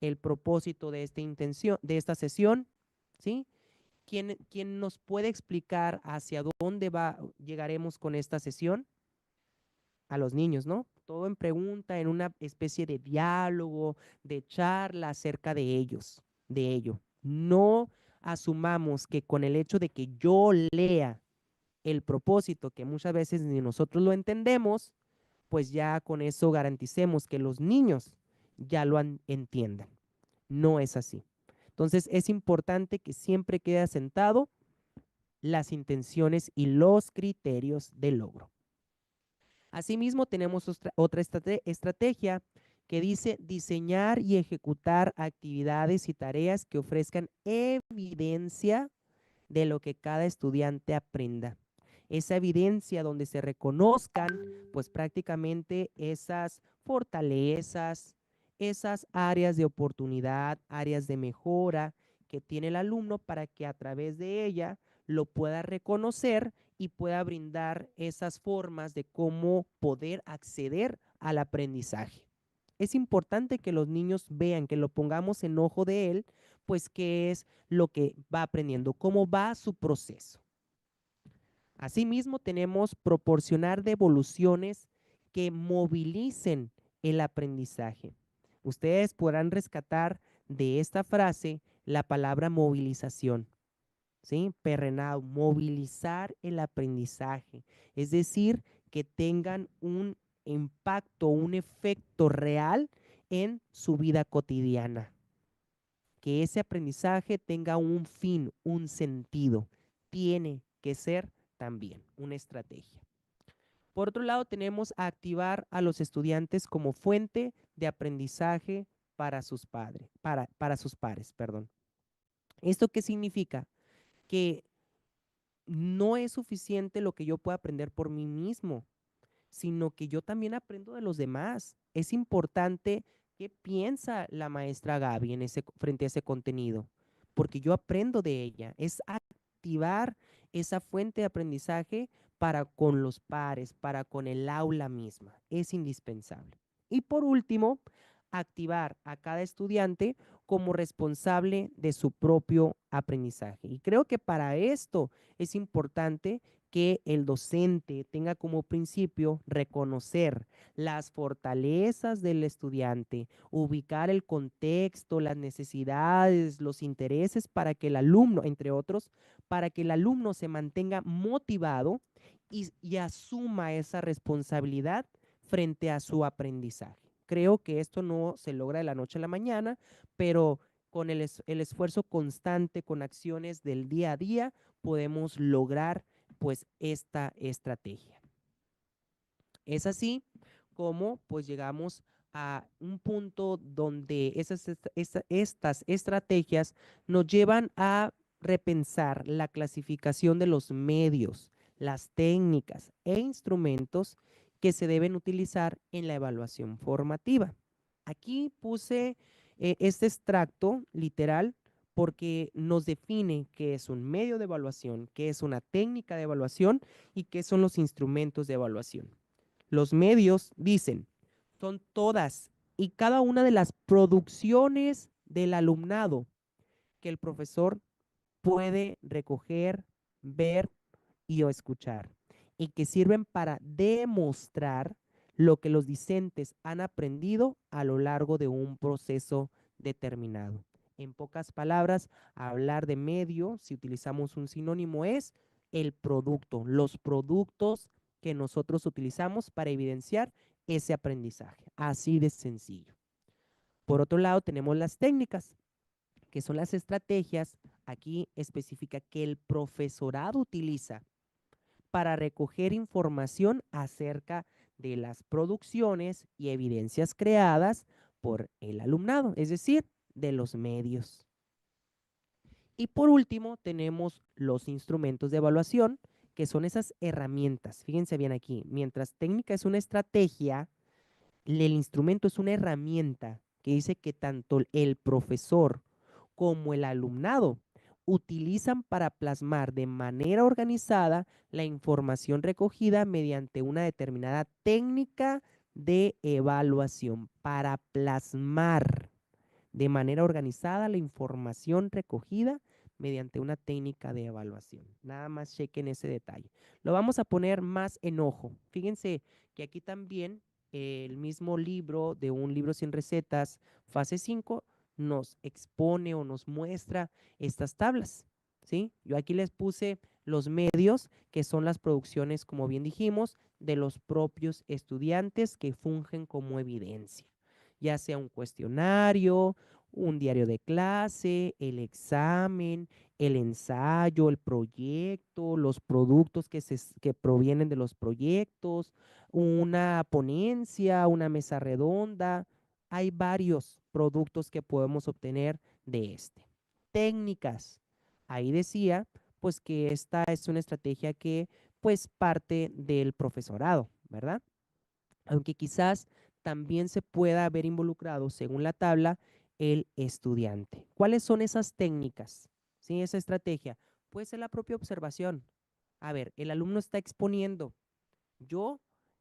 [SPEAKER 3] el propósito de esta sesión, ¿sí? ¿Quién nos puede explicar hacia dónde llegaremos con esta sesión? A los niños, ¿no? Todo en pregunta, en una especie de diálogo, de charla acerca de ello. No asumamos que con el hecho de que yo lea el propósito, que muchas veces ni nosotros lo entendemos, pues ya con eso garanticemos que los niños ya lo entiendan. No es así. Entonces es importante que siempre quede asentado las intenciones y los criterios de logro. Asimismo, tenemos otra estrategia que dice diseñar y ejecutar actividades y tareas que ofrezcan evidencia de lo que cada estudiante aprenda. Esa evidencia donde se reconozcan, pues prácticamente esas fortalezas, esas áreas de oportunidad, áreas de mejora que tiene el alumno para que a través de ella lo pueda reconocer y pueda brindar esas formas de cómo poder acceder al aprendizaje. Es importante que los niños vean, que lo pongamos en ojo de él, pues qué es lo que va aprendiendo, cómo va su proceso. Asimismo, tenemos proporcionar devoluciones que movilicen el aprendizaje. Ustedes podrán rescatar de esta frase la palabra movilización, ¿sí? Perrenau, movilizar el aprendizaje, es decir, que tengan un impacto, un efecto real en su vida cotidiana. Que ese aprendizaje tenga un fin, un sentido. Tiene que ser también una estrategia. Por otro lado, tenemos a activar a los estudiantes como fuente de aprendizaje para sus pares, perdón. ¿Esto qué significa? Que no es suficiente lo que yo pueda aprender por mí mismo, sino que yo también aprendo de los demás. Es importante qué piensa la maestra Gaby frente a ese contenido, porque yo aprendo de ella. Es activar esa fuente de aprendizaje para con los pares, para con el aula misma. Es indispensable. Y por último, activar a cada estudiante como responsable de su propio aprendizaje. Y creo que para esto es importante que el docente tenga como principio reconocer las fortalezas del estudiante, ubicar el contexto, las necesidades, los intereses para que el alumno, entre otros, para que el alumno se mantenga motivado y asuma esa responsabilidad frente a su aprendizaje. Creo que esto no se logra de la noche a la mañana, pero con el esfuerzo constante, con acciones del día a día, podemos lograr pues esta estrategia. Es así como pues llegamos a un punto donde estas estrategias nos llevan a repensar la clasificación de los medios, las técnicas e instrumentos que se deben utilizar en la evaluación formativa. Aquí puse este extracto literal porque nos define qué es un medio de evaluación, qué es una técnica de evaluación y qué son los instrumentos de evaluación. Los medios, dicen, son todas y cada una de las producciones del alumnado que el profesor puede recoger, ver y o escuchar, y que sirven para demostrar lo que los discentes han aprendido a lo largo de un proceso determinado. En pocas palabras, hablar de medio, si utilizamos un sinónimo, es el producto, los productos que nosotros utilizamos para evidenciar ese aprendizaje. Así de sencillo. Por otro lado, tenemos las técnicas, que son las estrategias, aquí especifica que el profesorado utiliza para recoger información acerca de las producciones y evidencias creadas por el alumnado, es decir, de los medios. Y por último, tenemos los instrumentos de evaluación, que son esas herramientas. Fíjense bien aquí, mientras técnica es una estrategia, el instrumento es una herramienta que dice que tanto el profesor como el alumnado utilizan para plasmar de manera organizada la información recogida mediante una determinada técnica de evaluación, para plasmar de manera organizada la información recogida mediante una técnica de evaluación. Nada más chequen ese detalle. Lo vamos a poner más en ojo. Fíjense que aquí también el mismo libro de un libro sin recetas, fase 5, nos expone o nos muestra estas tablas, ¿sí? Yo aquí les puse los medios, que son las producciones, como bien dijimos, de los propios estudiantes que fungen como evidencia, ya sea un cuestionario, un diario de clase, el examen, el ensayo, el proyecto, los productos que provienen de los proyectos, una ponencia, una mesa redonda. Hay varios productos que podemos obtener de este. Técnicas. Ahí decía, pues que esta es una estrategia que pues parte del profesorado, ¿verdad? Aunque quizás también se pueda haber involucrado, según la tabla, el estudiante. ¿Cuáles son esas técnicas? ¿Sí? Esa estrategia. Puede ser la propia observación. A ver, el alumno está exponiendo. Yo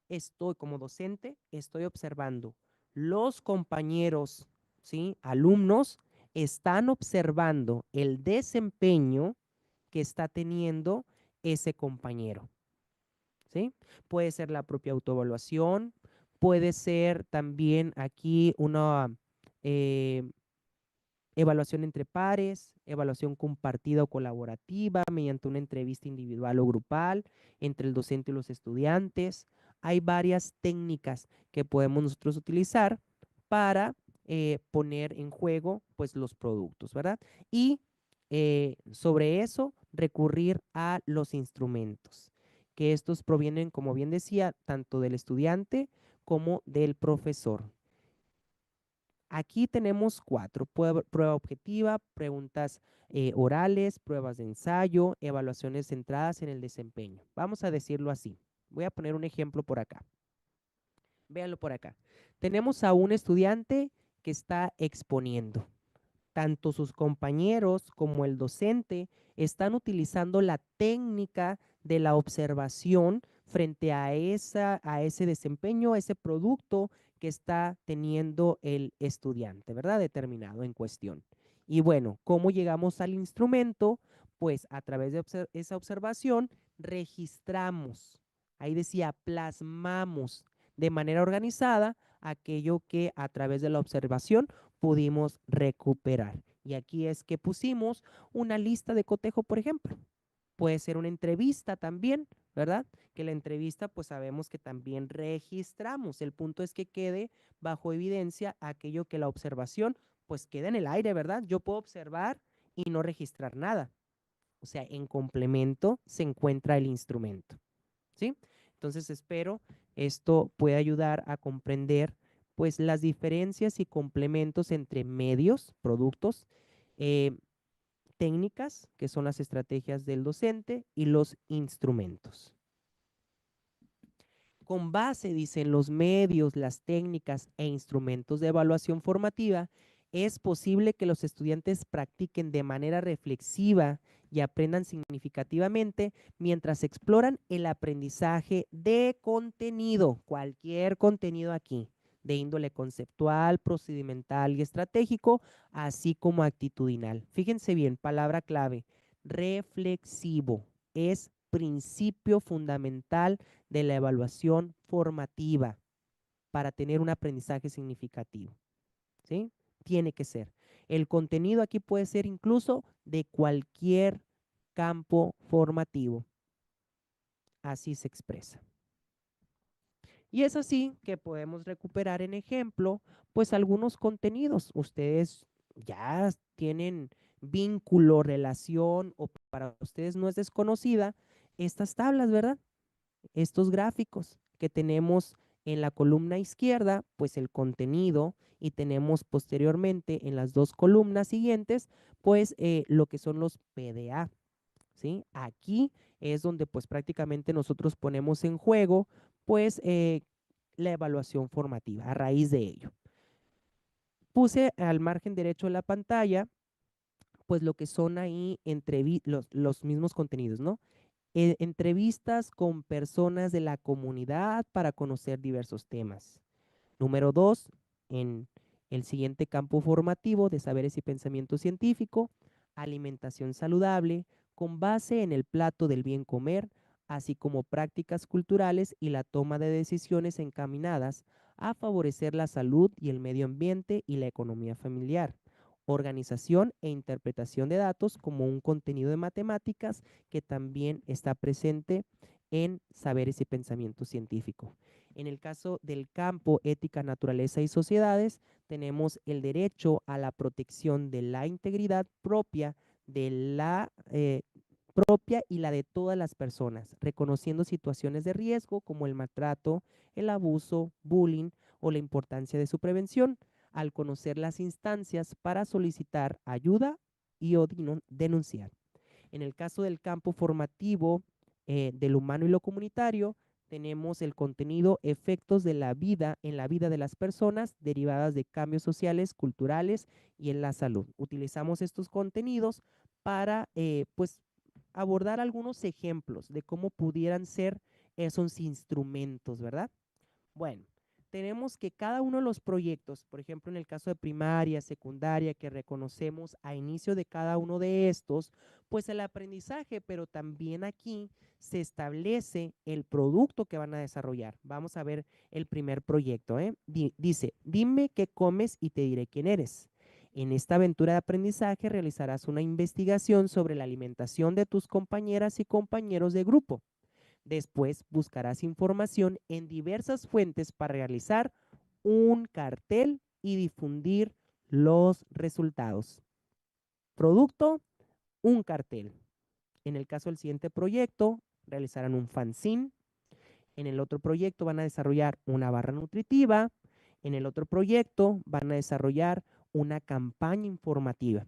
[SPEAKER 3] estoy como docente, estoy observando. Los compañeros, ¿sí? Alumnos están observando el desempeño que está teniendo ese compañero. ¿Sí? Puede ser la propia autoevaluación, puede ser también aquí una eh, evaluación entre pares, evaluación compartida o colaborativa mediante una entrevista individual o grupal entre el docente y los estudiantes. Hay varias técnicas que podemos nosotros utilizar para poner en juego pues los productos, ¿verdad? Y sobre eso recurrir a los instrumentos, que estos provienen, como bien decía, tanto del estudiante como del profesor. Aquí tenemos 4: prueba objetiva, preguntas orales, pruebas de ensayo, evaluaciones centradas en el desempeño. Vamos a decirlo así. Voy a poner un ejemplo por acá. Véanlo por acá. Tenemos a un estudiante que está exponiendo. Tanto sus compañeros como el docente están utilizando la técnica de la observación frente a ese desempeño, a ese producto que está teniendo el estudiante, ¿verdad? Determinado en cuestión. Y bueno, ¿cómo llegamos al instrumento? Pues a través de esa observación registramos, ahí decía, plasmamos de manera organizada aquello que a través de la observación pudimos recuperar. Y aquí es que pusimos una lista de cotejo, por ejemplo. Puede ser una entrevista también, ¿verdad? Que la entrevista pues sabemos que también registramos. El punto es que quede bajo evidencia aquello que la observación pues queda en el aire, ¿verdad? Yo puedo observar y no registrar nada. O sea, en complemento se encuentra el instrumento, ¿sí? Entonces espero esto pueda ayudar a comprender pues las diferencias y complementos entre medios, productos, eh, técnicas, que son las estrategias del docente, y los instrumentos. Con base, dicen, los medios, las técnicas e instrumentos de evaluación formativa, Es posible que los estudiantes practiquen de manera reflexiva y aprendan significativamente mientras exploran el aprendizaje de contenido, cualquier contenido aquí, de índole conceptual, procedimental y estratégico, así como actitudinal. Fíjense bien, palabra clave, reflexivo, es principio fundamental de la evaluación formativa para tener un aprendizaje significativo, ¿sí? Tiene que ser. El contenido aquí puede ser incluso de cualquier campo formativo. Así se expresa. Y es así que podemos recuperar en ejemplo, pues algunos contenidos. Ustedes ya tienen vínculo, relación, o para ustedes no es desconocida estas tablas, ¿verdad? Estos gráficos que tenemos en la columna izquierda, pues el contenido, y tenemos posteriormente en las dos columnas siguientes, pues lo que son los PDA, ¿sí? Aquí es donde pues prácticamente nosotros ponemos en juego pues la evaluación formativa a raíz de ello. Puse al margen derecho de la pantalla pues lo que son ahí los mismos contenidos, ¿no? Entrevistas con personas de la comunidad para conocer diversos temas. Número 2, en el siguiente campo formativo de saberes y pensamiento científico, alimentación saludable con base en el plato del bien comer, así como prácticas culturales y la toma de decisiones encaminadas a favorecer la salud y el medio ambiente y la economía familiar. Organización e interpretación de datos como un contenido de matemáticas que también está presente en saberes y pensamiento científico. En el caso del campo ética, naturaleza y sociedades, tenemos el derecho a la protección de la integridad propia, de la propia y la de todas las personas, reconociendo situaciones de riesgo como el maltrato, el abuso, bullying o la importancia de su prevención, al conocer las instancias para solicitar ayuda y o denunciar. En el caso del campo formativo del humano y lo comunitario, tenemos el contenido efectos de la vida en la vida de las personas derivadas de cambios sociales, culturales y en la salud. Utilizamos estos contenidos para pues abordar algunos ejemplos de cómo pudieran ser esos instrumentos, ¿verdad? Bueno, tenemos que cada uno de los proyectos, por ejemplo, en el caso de primaria, secundaria, que reconocemos a inicio de cada uno de estos, pues el aprendizaje, pero también aquí se establece el producto que van a desarrollar. Vamos a ver el primer proyecto, ¿eh? Dice, dime qué comes y te diré quién eres. En esta aventura de aprendizaje realizarás una investigación sobre la alimentación de tus compañeras y compañeros de grupo. Después buscarás información en diversas fuentes para realizar un cartel y difundir los resultados. Producto, un cartel. En el caso del siguiente proyecto, realizarán un fanzine. En el otro proyecto van a desarrollar una barra nutritiva. En el otro proyecto van a desarrollar una campaña informativa.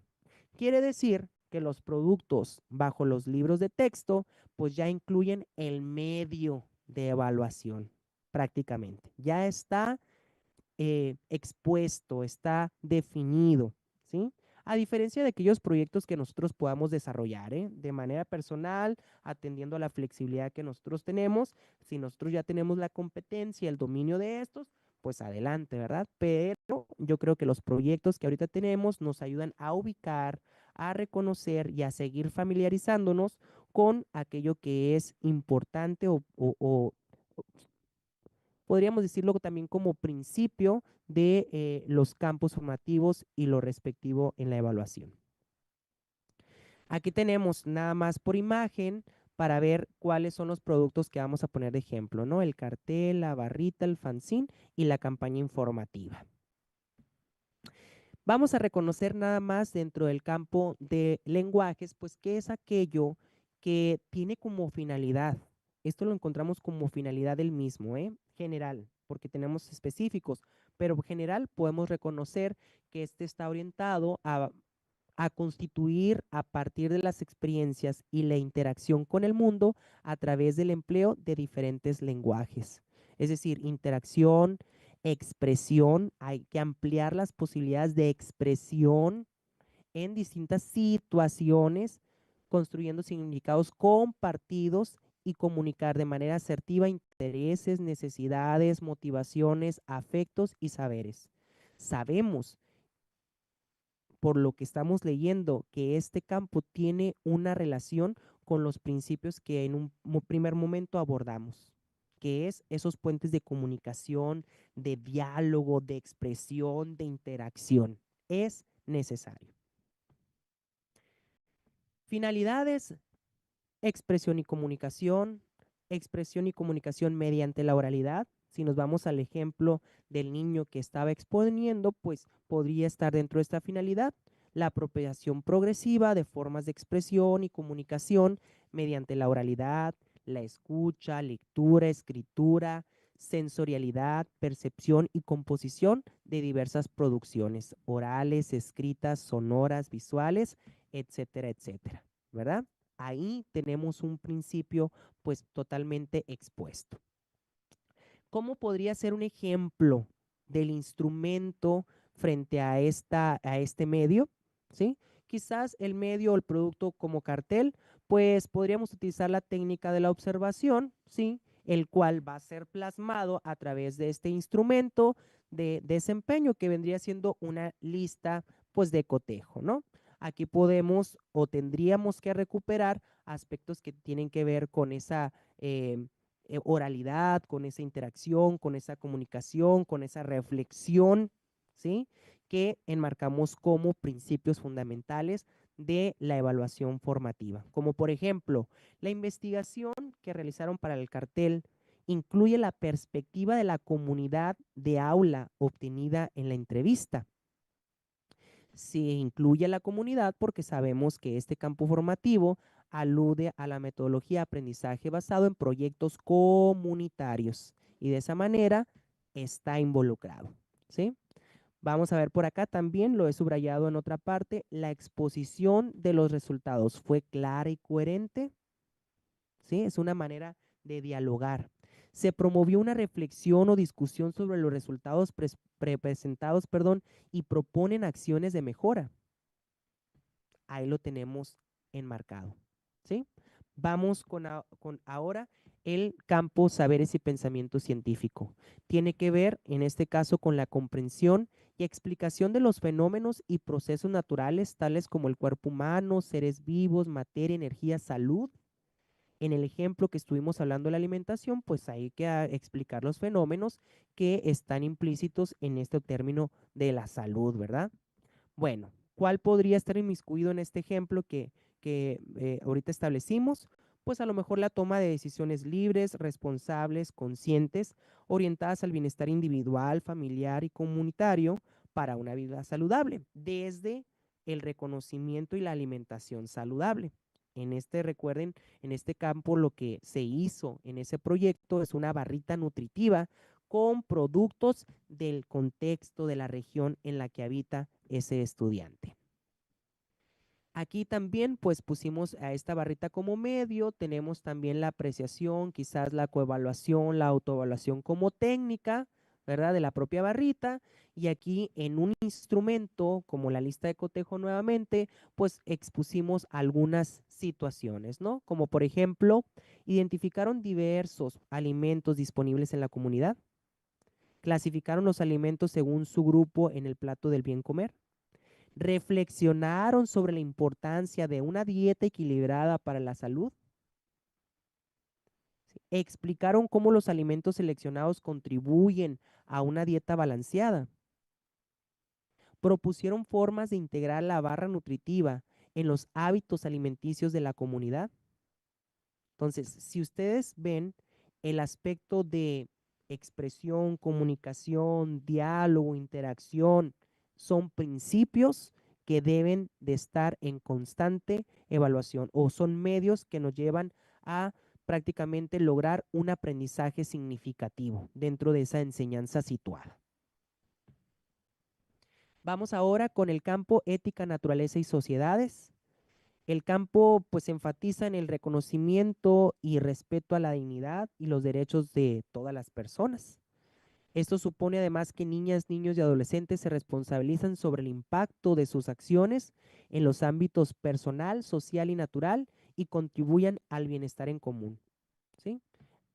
[SPEAKER 3] Quiere decir que los productos bajo los libros de texto pues ya incluyen el medio de evaluación prácticamente. Ya está expuesto, está definido, ¿sí? A diferencia de aquellos proyectos que nosotros podamos desarrollar, de manera personal, atendiendo a la flexibilidad que nosotros tenemos, si nosotros ya tenemos la competencia, el dominio de estos, pues adelante, ¿verdad? Pero yo creo que los proyectos que ahorita tenemos nos ayudan a ubicar, a reconocer y a seguir familiarizándonos con aquello que es importante o podríamos decirlo también como principio de los campos formativos y lo respectivo en la evaluación. Aquí tenemos nada más por imagen para ver cuáles son los productos que vamos a poner de ejemplo, ¿no? El cartel, la barrita, el fanzine y la campaña informativa. Vamos a reconocer nada más dentro del campo de lenguajes, pues qué es aquello que tiene como finalidad. Esto lo encontramos como finalidad del mismo, general, porque tenemos específicos, pero general podemos reconocer que este está orientado a constituir a partir de las experiencias y la interacción con el mundo a través del empleo de diferentes lenguajes. Es decir, interacción expresión, hay que ampliar las posibilidades de expresión en distintas situaciones, construyendo significados compartidos y comunicar de manera asertiva intereses, necesidades, motivaciones, afectos y saberes. Sabemos, por lo que estamos leyendo, que este campo tiene una relación con los principios que en un primer momento abordamos, que es esos puentes de comunicación, de diálogo, de expresión, de interacción. Es necesario. Finalidades: expresión y comunicación mediante la oralidad. Si nos vamos al ejemplo del niño que estaba exponiendo, pues podría estar dentro de esta finalidad. La apropiación progresiva de formas de expresión y comunicación mediante la oralidad, la escucha, lectura, escritura, sensorialidad, percepción y composición de diversas producciones orales, escritas, sonoras, visuales, etcétera, etcétera, ¿verdad? Ahí tenemos un principio pues totalmente expuesto. ¿Cómo podría ser un ejemplo del instrumento frente a este medio? ¿Sí? Quizás el medio o el producto como cartel, pues podríamos utilizar la técnica de la observación, ¿sí? El cual va a ser plasmado a través de este instrumento de desempeño que vendría siendo una lista pues de cotejo, ¿no? Aquí podemos o tendríamos que recuperar aspectos que tienen que ver con esa oralidad, con esa interacción, con esa comunicación, con esa reflexión, ¿sí? Que enmarcamos como principios fundamentales de la evaluación formativa. Como por ejemplo, la investigación que realizaron para el cartel incluye la perspectiva de la comunidad de aula obtenida en la entrevista. Se incluye a la comunidad porque sabemos que este campo formativo alude a la metodología de aprendizaje basado en proyectos comunitarios y de esa manera está involucrado, ¿sí? Vamos a ver por acá también, lo he subrayado en otra parte, la exposición de los resultados fue clara y coherente, ¿sí? Es una manera de dialogar. Se promovió una reflexión o discusión sobre los resultados presentados, y proponen acciones de mejora. Ahí lo tenemos enmarcado, ¿sí? Vamos con ahora el campo saberes y pensamiento científico. Tiene que ver, en este caso, con la comprensión y explicación de los fenómenos y procesos naturales, tales como el cuerpo humano, seres vivos, materia, energía, salud. En el ejemplo que estuvimos hablando de la alimentación, pues hay que explicar los fenómenos que están implícitos en este término de la salud, ¿verdad? Bueno, ¿cuál podría estar inmiscuido en este ejemplo que ahorita establecimos? Pues a lo mejor la toma de decisiones libres, responsables, conscientes, orientadas al bienestar individual, familiar y comunitario para una vida saludable, desde el reconocimiento y la alimentación saludable. Recuerden, en este campo lo que se hizo en ese proyecto es una barrita nutritiva con productos del contexto de la región en la que habita ese estudiante. Aquí también pues pusimos a esta barrita como medio, tenemos también la apreciación, quizás la coevaluación, la autoevaluación como técnica, ¿verdad? De la propia barrita, y aquí en un instrumento como la lista de cotejo nuevamente, pues expusimos algunas situaciones, ¿no? Como por ejemplo, identificaron diversos alimentos disponibles en la comunidad, clasificaron los alimentos según su grupo en el plato del bien comer, reflexionaron sobre la importancia de una dieta equilibrada para la salud, explicaron cómo los alimentos seleccionados contribuyen a una dieta balanceada, propusieron formas de integrar la barra nutritiva en los hábitos alimenticios de la comunidad. Entonces, si ustedes ven el aspecto de expresión, comunicación, diálogo, interacción, son principios que deben de estar en constante evaluación o son medios que nos llevan a prácticamente lograr un aprendizaje significativo dentro de esa enseñanza situada. Vamos ahora con el campo ética, naturaleza y sociedades. El campo pues enfatiza en el reconocimiento y respeto a la dignidad y los derechos de todas las personas. Esto supone además que niñas, niños y adolescentes se responsabilizan sobre el impacto de sus acciones en los ámbitos personal, social y natural y contribuyan al bienestar en común, ¿sí?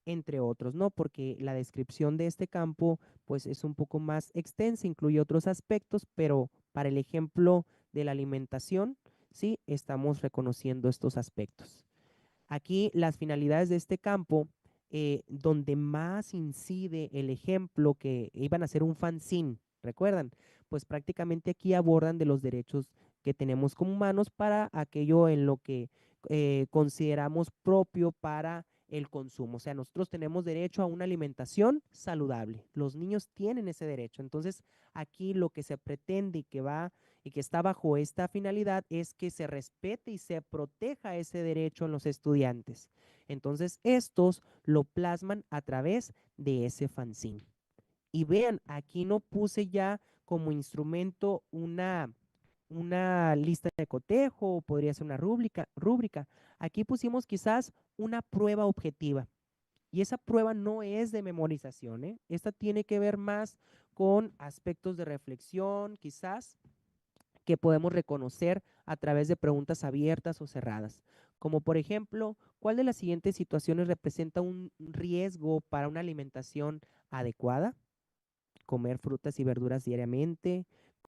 [SPEAKER 3] Entre otros, ¿no? Porque la descripción de este campo pues es un poco más extensa, incluye otros aspectos, pero para el ejemplo de la alimentación, sí, estamos reconociendo estos aspectos. Aquí las finalidades de este campo, donde más incide el ejemplo que iban a ser un fanzine, ¿recuerdan? Pues prácticamente aquí abordan de los derechos que tenemos como humanos para aquello en lo que consideramos propio para el consumo. O sea, nosotros tenemos derecho a una alimentación saludable. Los niños tienen ese derecho. Entonces, aquí lo que se pretende y que está bajo esta finalidad es que se respete y se proteja ese derecho en los estudiantes. Entonces, estos lo plasman a través de ese fanzine. Y vean, aquí no puse ya como instrumento una lista de cotejo, podría ser una rúbrica. Aquí pusimos quizás una prueba objetiva. Y esa prueba no es de memorización, ¿eh? Esta tiene que ver más con aspectos de reflexión, quizás, que podemos reconocer a través de preguntas abiertas o cerradas, como por ejemplo, ¿cuál de las siguientes situaciones representa un riesgo para una alimentación adecuada? Comer frutas y verduras diariamente,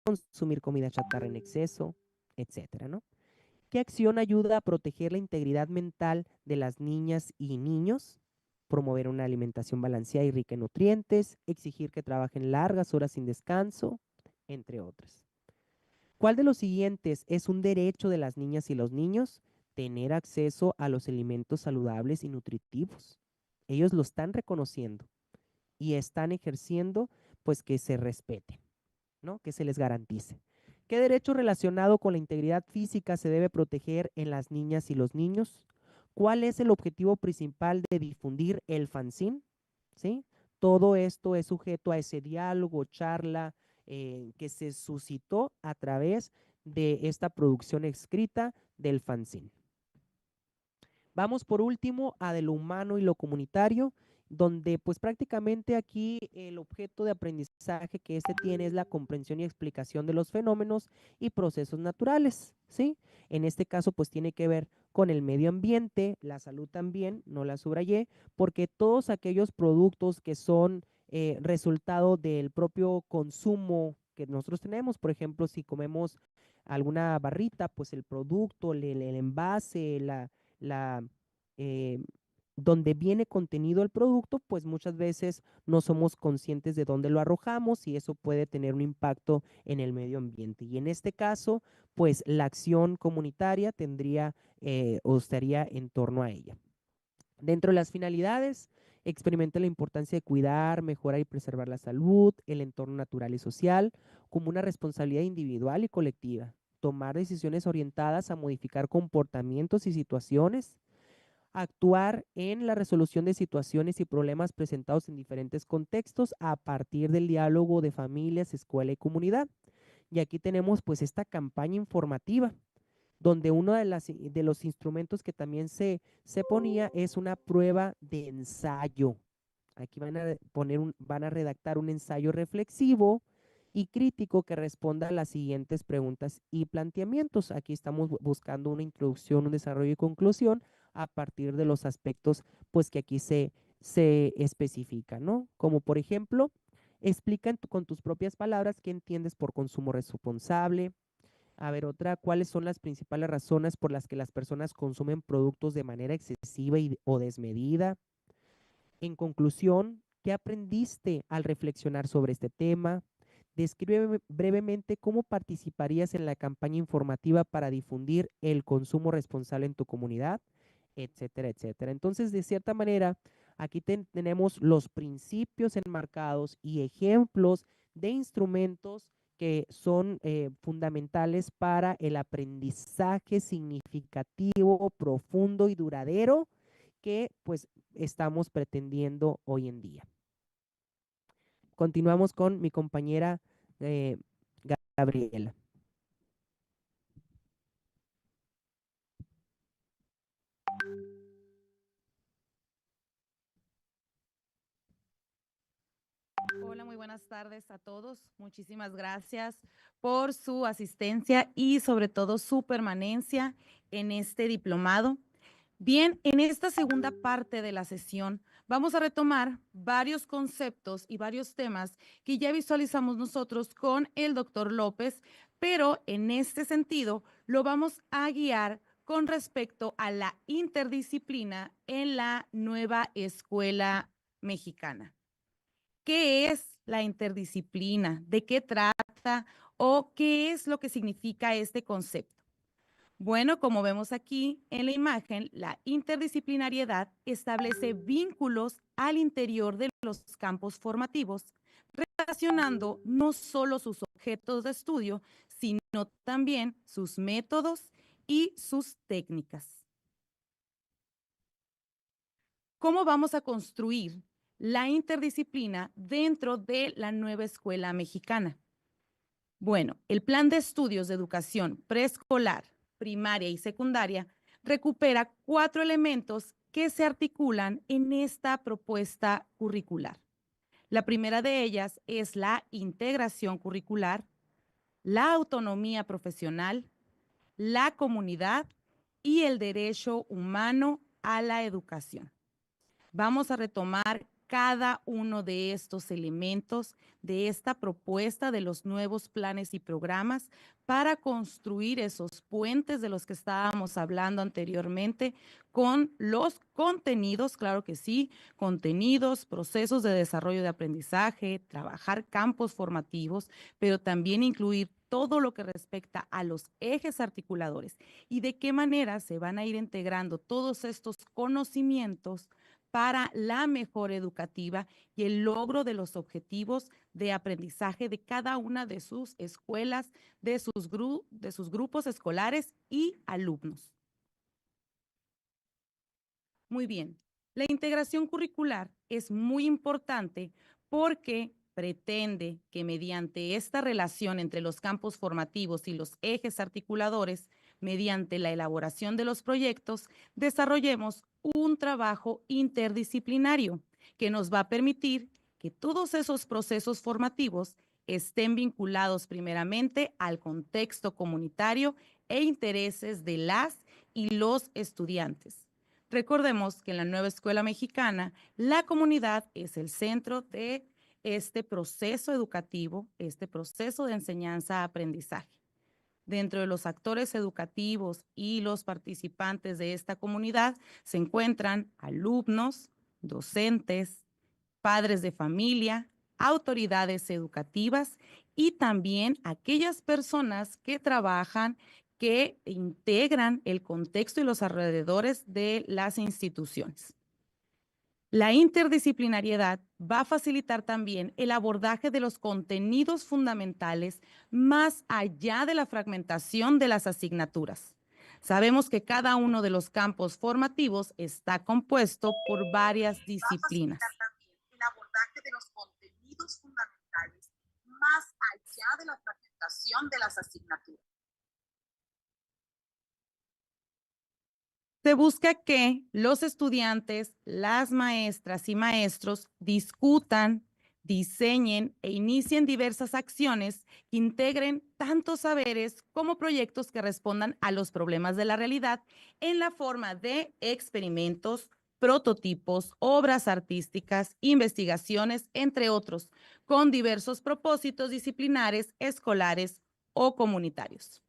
[SPEAKER 3] consumir comida chatarra en exceso, etcétera, ¿no? ¿Qué acción ayuda a proteger la integridad mental de las niñas y niños? Promover una alimentación balanceada y rica en nutrientes, exigir que trabajen largas horas sin descanso, entre otras. ¿Cuál de los siguientes es un derecho de las niñas y los niños? Tener acceso a los alimentos saludables y nutritivos. Ellos lo están reconociendo y están ejerciendo pues que se respeten, ¿no? Que se les garantice. ¿Qué derecho relacionado con la integridad física se debe proteger en las niñas y los niños? ¿Cuál es el objetivo principal de difundir el fanzine? ¿Sí? Todo esto es sujeto a ese diálogo, charla que se suscitó a través de esta producción escrita del fanzine. Vamos por último a de lo humano y lo comunitario, donde pues prácticamente aquí el objeto de aprendizaje que este tiene es la comprensión y explicación de los fenómenos y procesos naturales, ¿sí? En este caso pues tiene que ver con el medio ambiente, la salud también, no la subrayé, porque todos aquellos productos que son resultado del propio consumo que nosotros tenemos, por ejemplo, si comemos alguna barrita, pues el producto, el envase, la eh, donde viene contenido el producto, pues muchas veces no somos conscientes de dónde lo arrojamos y eso puede tener un impacto en el medio ambiente. Y en este caso, pues la acción comunitaria tendría o estaría en torno a ella. Dentro de las finalidades, experimenta la importancia de cuidar, mejorar y preservar la salud, el entorno natural y social, como una responsabilidad individual y colectiva. Tomar decisiones orientadas a modificar comportamientos y situaciones, actuar en la resolución de situaciones y problemas presentados en diferentes contextos a partir del diálogo de familias, escuela y comunidad. Y aquí tenemos pues esta campaña informativa, donde uno de los instrumentos que también se ponía es una prueba de ensayo. Aquí van a redactar un ensayo reflexivo y crítico que responda a las siguientes preguntas y planteamientos. Aquí estamos buscando una introducción, un desarrollo y conclusión a partir de los aspectos pues que aquí se especifican, ¿no? Como por ejemplo, explica con tus propias palabras qué entiendes por consumo responsable. A ver, otra, ¿cuáles son las principales razones por las que las personas consumen productos de manera excesiva o desmedida? En conclusión, ¿qué aprendiste al reflexionar sobre este tema? Describe brevemente cómo participarías en la campaña informativa para difundir el consumo responsable en tu comunidad, etcétera, etcétera. Entonces, de cierta manera, aquí tenemos los principios enmarcados y ejemplos de instrumentos que son fundamentales para el aprendizaje significativo, profundo y duradero que pues estamos pretendiendo hoy en día. Continuamos con mi compañera eh, Gabriela.
[SPEAKER 4] Hola, muy buenas tardes a todos. Muchísimas gracias por su asistencia y sobre todo su permanencia en este diplomado. Bien, en esta segunda parte de la sesión vamos a retomar varios conceptos y varios temas que ya visualizamos nosotros con el doctor López, pero en este sentido lo vamos a guiar con respecto a la interdisciplina en la nueva escuela mexicana. ¿Qué es la interdisciplina? ¿De qué trata? ¿O qué es lo que significa este concepto? Bueno, como vemos aquí en la imagen, la interdisciplinariedad establece vínculos al interior de los campos formativos, relacionando no solo sus objetos de estudio, sino también sus métodos y sus técnicas. ¿Cómo vamos a construir la interdisciplina dentro de la nueva escuela mexicana? Bueno, el plan de estudios de educación preescolar, primaria y secundaria recupera 4 elementos que se articulan en esta propuesta curricular. La primera de ellas es la integración curricular, la autonomía profesional, la comunidad y el derecho humano a la educación. Vamos a retomar cada uno de estos elementos de esta propuesta de los nuevos planes y programas para construir esos puentes de los que estábamos hablando anteriormente con los contenidos, claro que sí, contenidos, procesos de desarrollo de aprendizaje, trabajar campos formativos, pero también incluir todo lo que respecta a los ejes articuladores y de qué manera se van a ir integrando todos estos conocimientos para la mejora educativa y el logro de los objetivos de aprendizaje de cada una de sus escuelas, de sus grupos escolares y alumnos. Muy bien, la integración curricular es muy importante porque pretende que mediante esta relación entre los campos formativos y los ejes articuladores, mediante la elaboración de los proyectos, desarrollemos un trabajo interdisciplinario que nos va a permitir que todos esos procesos formativos estén vinculados primeramente al contexto comunitario e intereses de las y los estudiantes. Recordemos que en la nueva escuela mexicana, la comunidad es el centro de este proceso educativo, este proceso de enseñanza-aprendizaje. Dentro de los actores educativos y los participantes de esta comunidad se encuentran alumnos, docentes, padres de familia, autoridades educativas y también aquellas personas que trabajan, que integran el contexto y los alrededores de las instituciones. La interdisciplinariedad va a facilitar también el abordaje de los contenidos fundamentales más allá de la fragmentación de las asignaturas. Sabemos que cada uno de los campos formativos está compuesto por varias disciplinas.
[SPEAKER 5] Va a facilitar también el abordaje de los contenidos fundamentales más allá de la fragmentación de las asignaturas.
[SPEAKER 4] Se busca que los estudiantes, las maestras y maestros discutan, diseñen e inicien diversas acciones que integren tanto saberes como proyectos que respondan a los problemas de la realidad en la forma de experimentos, prototipos, obras artísticas, investigaciones, entre otros, con diversos propósitos disciplinares, escolares o comunitarios.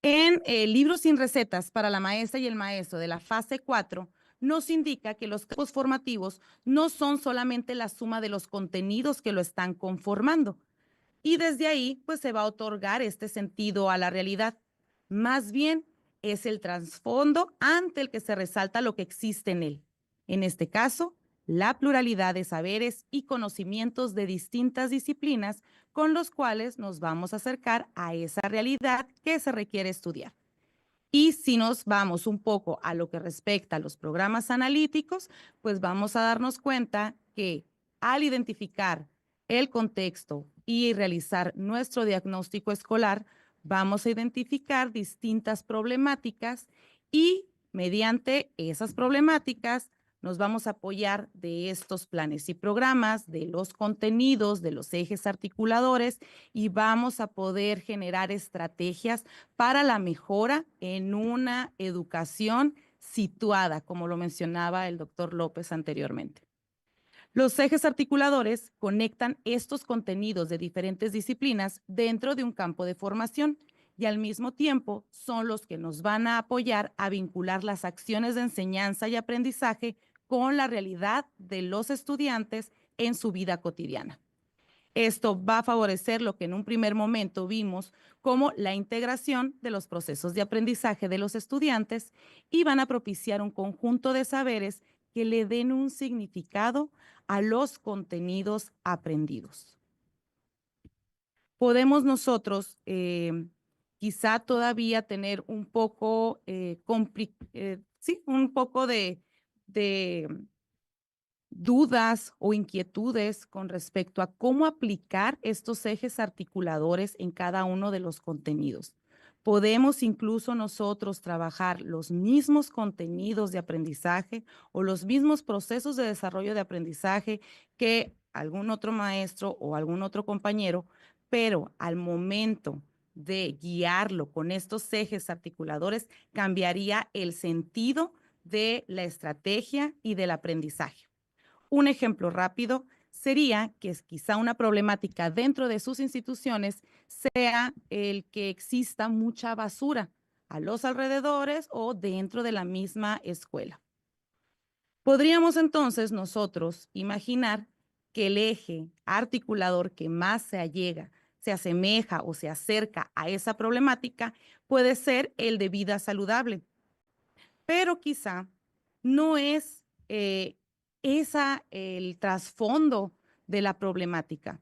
[SPEAKER 4] En el libro Sin Recetas para la maestra y el maestro de la fase 4, nos indica que los campos formativos no son solamente la suma de los contenidos que lo están conformando. Y desde ahí, pues se va a otorgar este sentido a la realidad. Más bien, es el trasfondo ante el que se resalta lo que existe en él. En este caso, la pluralidad de saberes y conocimientos de distintas disciplinas con los cuales nos vamos a acercar a esa realidad que se requiere estudiar. Y si nos vamos un poco a lo que respecta a los programas analíticos, pues vamos a darnos cuenta que al identificar el contexto y realizar nuestro diagnóstico escolar, vamos a identificar distintas problemáticas y mediante esas problemáticas nos vamos a apoyar de estos planes y programas, de los contenidos, de los ejes articuladores y vamos a poder generar estrategias para la mejora en una educación situada, como lo mencionaba el doctor López anteriormente. Los ejes articuladores conectan estos contenidos de diferentes disciplinas dentro de un campo de formación y al mismo tiempo son los que nos van a apoyar a vincular las acciones de enseñanza y aprendizaje con la realidad de los estudiantes en su vida cotidiana. Esto va a favorecer lo que en un primer momento vimos como la integración de los procesos de aprendizaje de los estudiantes y van a propiciar un conjunto de saberes que le den un significado a los contenidos aprendidos. Podemos nosotros quizá todavía tener un poco, un poco de dudas o inquietudes con respecto a cómo aplicar estos ejes articuladores en cada uno de los contenidos. Podemos incluso nosotros trabajar los mismos contenidos de aprendizaje o los mismos procesos de desarrollo de aprendizaje que algún otro maestro o algún otro compañero, pero al momento de guiarlo con estos ejes articuladores cambiaría el sentido de la estrategia y del aprendizaje. Un ejemplo rápido sería que quizá una problemática dentro de sus instituciones sea el que exista mucha basura a los alrededores o dentro de la misma escuela. Podríamos entonces nosotros imaginar que el eje articulador que más se asemeja o se acerca a esa problemática puede ser el de vida saludable, pero quizá no es el trasfondo de la problemática.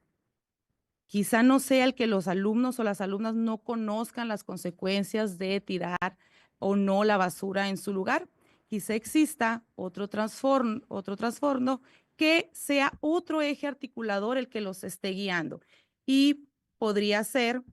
[SPEAKER 4] Quizá no sea el que los alumnos o las alumnas no conozcan las consecuencias de tirar o no la basura en su lugar. Quizá exista otro trasfondo que sea otro eje articulador el que los esté guiando. Y podría ser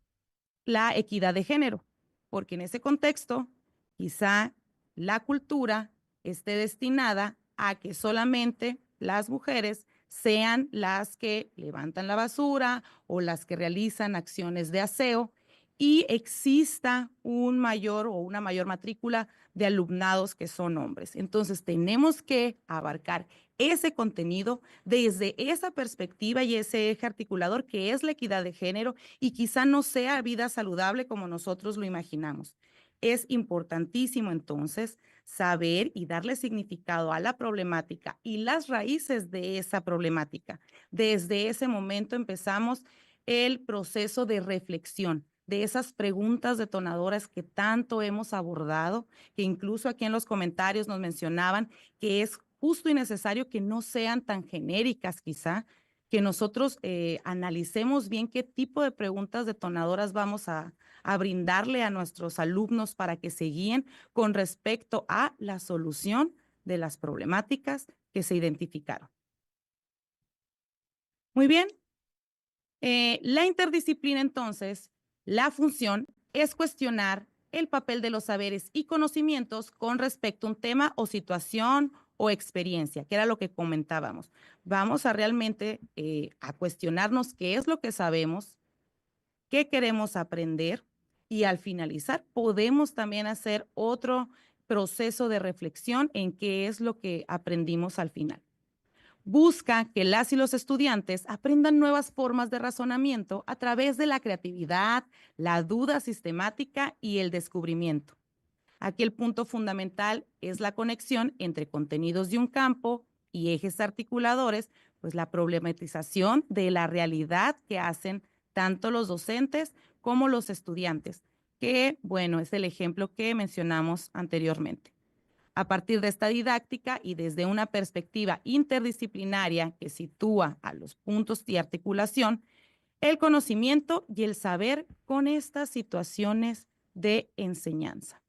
[SPEAKER 4] la equidad de género, porque en ese contexto quizá la cultura esté destinada a que solamente las mujeres sean las que levantan la basura o las que realizan acciones de aseo y exista un mayor o una mayor matrícula de alumnados que son hombres. Entonces tenemos que abarcar ese contenido desde esa perspectiva y ese eje articulador que es la equidad de género y quizá no sea vida saludable como nosotros lo imaginamos. Es importantísimo entonces saber y darle significado a la problemática y las raíces de esa problemática. Desde ese momento empezamos el proceso de reflexión de esas preguntas detonadoras que tanto hemos abordado, que incluso aquí en los comentarios nos mencionaban que es justo y necesario que no sean tan genéricas quizá, que nosotros analicemos bien qué tipo de preguntas detonadoras vamos a brindarle a nuestros alumnos para que se guíen con respecto a la solución de las problemáticas que se identificaron. Muy bien. La interdisciplina, entonces, la función es cuestionar el papel de los saberes y conocimientos con respecto a un tema o situación o experiencia, que era lo que comentábamos. Vamos a realmente a cuestionarnos qué es lo que sabemos, qué queremos aprender y al finalizar podemos también hacer otro proceso de reflexión en qué es lo que aprendimos al final. Busca que las y los estudiantes aprendan nuevas formas de razonamiento a través de la creatividad, la duda sistemática y el descubrimiento. Aquí el punto fundamental es la conexión entre contenidos de un campo y ejes articuladores, pues la problematización de la realidad que hacen tanto los docentes como los estudiantes, que, bueno, es el ejemplo que mencionamos anteriormente. A partir de esta didáctica y desde una perspectiva interdisciplinaria que sitúa a los puntos de articulación, el conocimiento y el saber con estas situaciones de enseñanza.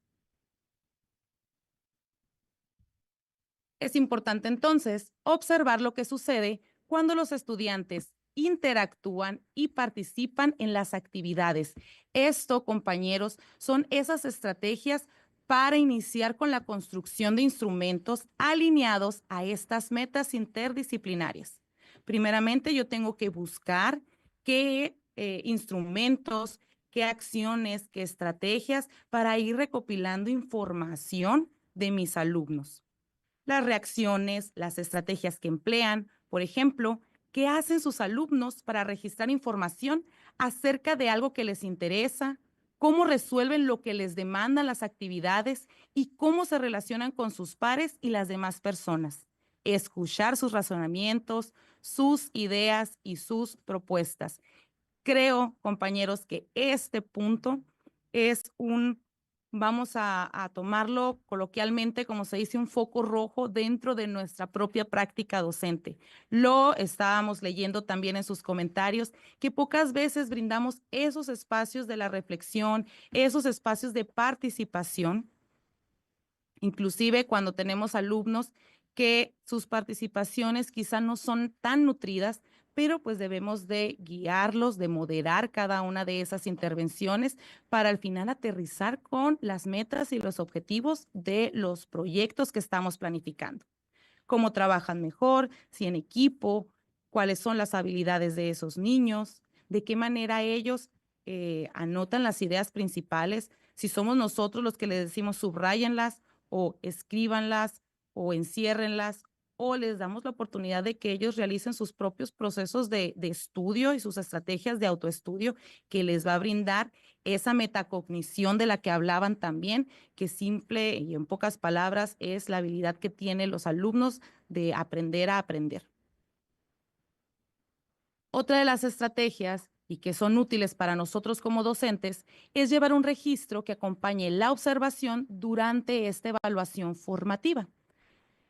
[SPEAKER 4] Es importante entonces observar lo que sucede cuando los estudiantes interactúan y participan en las actividades. Esto, compañeros, son esas estrategias para iniciar con la construcción de instrumentos alineados a estas metas interdisciplinarias. Primeramente, yo tengo que buscar qué instrumentos, qué acciones, qué estrategias para ir recopilando información de mis alumnos. Las reacciones, las estrategias que emplean, por ejemplo, qué hacen sus alumnos para registrar información acerca de algo que les interesa, cómo resuelven lo que les demandan las actividades y cómo se relacionan con sus pares y las demás personas. Escuchar sus razonamientos, sus ideas y sus propuestas. Creo, compañeros, que este punto es vamos a tomarlo coloquialmente, como se dice, un foco rojo dentro de nuestra propia práctica docente. Lo estábamos leyendo también en sus comentarios, que pocas veces brindamos esos espacios de la reflexión, esos espacios de participación, inclusive cuando tenemos alumnos que sus participaciones quizá no son tan nutridas, pero pues debemos de guiarlos, de moderar cada una de esas intervenciones para al final aterrizar con las metas y los objetivos de los proyectos que estamos planificando. Cómo trabajan mejor, si en equipo, cuáles son las habilidades de esos niños, de qué manera ellos anotan las ideas principales, si somos nosotros los que les decimos subrayenlas o escríbanlas o enciérrenlas, o les damos la oportunidad de que ellos realicen sus propios procesos de estudio y sus estrategias de autoestudio que les va a brindar esa metacognición de la que hablaban también, que simple y en pocas palabras es la habilidad que tienen los alumnos de aprender a aprender. Otra de las estrategias y que son útiles para nosotros como docentes es llevar un registro que acompañe la observación durante esta evaluación formativa,